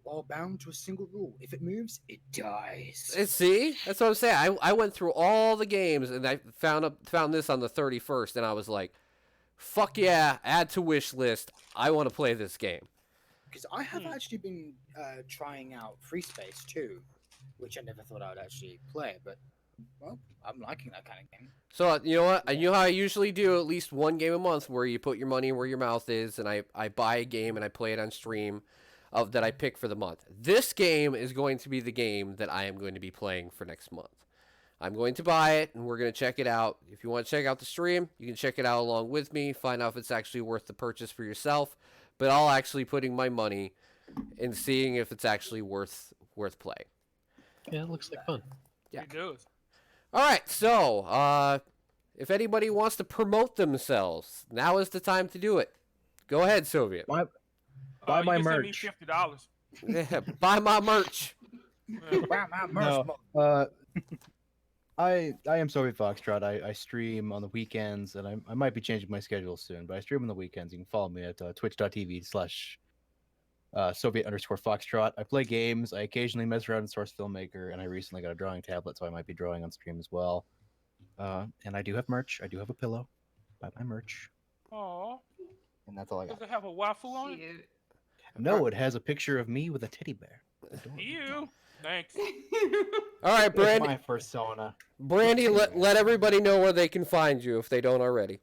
while bound to a single rule, if it moves, it dies. See? That's what I'm saying. I went through all the games, and I found this on the 31st, and I was like, fuck yeah, add to wish list. I want to play this game. Because I have actually been trying out Free Space too, which I never thought I would actually play, but, well, I'm liking that kind of game. So, you know what? I know how I usually do at least one game a month where you put your money where your mouth is, and I buy a game and I play it on stream that I pick for the month. This game is going to be the game that I am going to be playing for next month. I'm going to buy it, and we're going to check it out. If you want to check out the stream, you can check it out along with me, find out if it's actually worth the purchase for yourself. But I'll actually putting my money and seeing if it's actually worth play. Yeah, it looks like fun. Yeah. It does. All right, so if anybody wants to promote themselves, now is the time to do it. Go ahead, Soviet. Buy You my can send me merch. $50. Yeah, buy my merch. Wow, my merch. No, I am Soviet Foxtrot. I stream on the weekends, and I might be changing my schedule soon, but I stream on the weekends. You can follow me at twitch.tv/Soviet _ Foxtrot. I play games. I occasionally mess around in Source Filmmaker, and I recently got a drawing tablet, so I might be drawing on stream as well. And I do have merch. I do have a pillow. Buy my merch. Aw. And that's all I Does got. it have a waifu on it? Cute. No, it has a picture of me with a teddy bear. Adorable. Ew. Thanks. All right, It's Brandy. my persona. Brandy, let everybody know where they can find you if they don't already.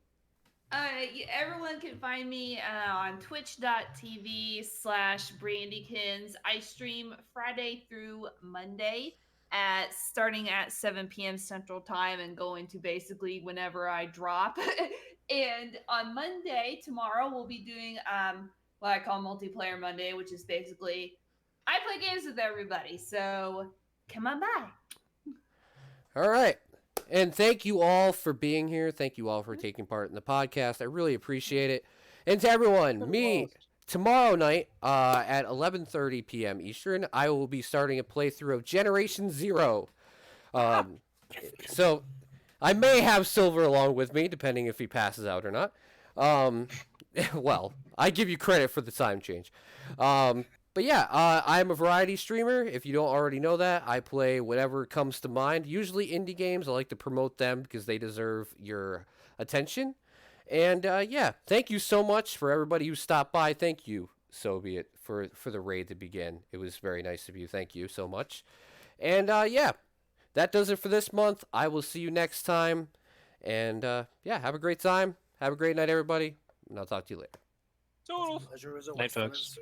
Everyone can find me on twitch.tv/Brandykins. I stream Friday through Monday starting at 7 p.m. Central Time and going to basically whenever I drop. And on Monday, tomorrow, we'll be doing what I call Multiplayer Monday, which is basically I play games with everybody. So come on by. All right. And thank you all for being here. Thank you all for taking part in the podcast. I really appreciate it. And to everyone, tomorrow night at 11:30 p.m. Eastern, I will be starting a playthrough of Generation Zero. So I may have Silver along with me, depending if he passes out or not. Well, I give you credit for the time change. But yeah, I'm a variety streamer. If you don't already know that, I play whatever comes to mind. Usually indie games. I like to promote them because they deserve your attention. And yeah, thank you so much for everybody who stopped by. Thank you, Soviet, for the raid to begin. It was very nice of you. Thank you so much. And yeah, that does it for this month. I will see you next time. And yeah, have a great time. Have a great night, everybody. And I'll talk to you later. Toodles. Pleasure as Night, always, folks. fellas.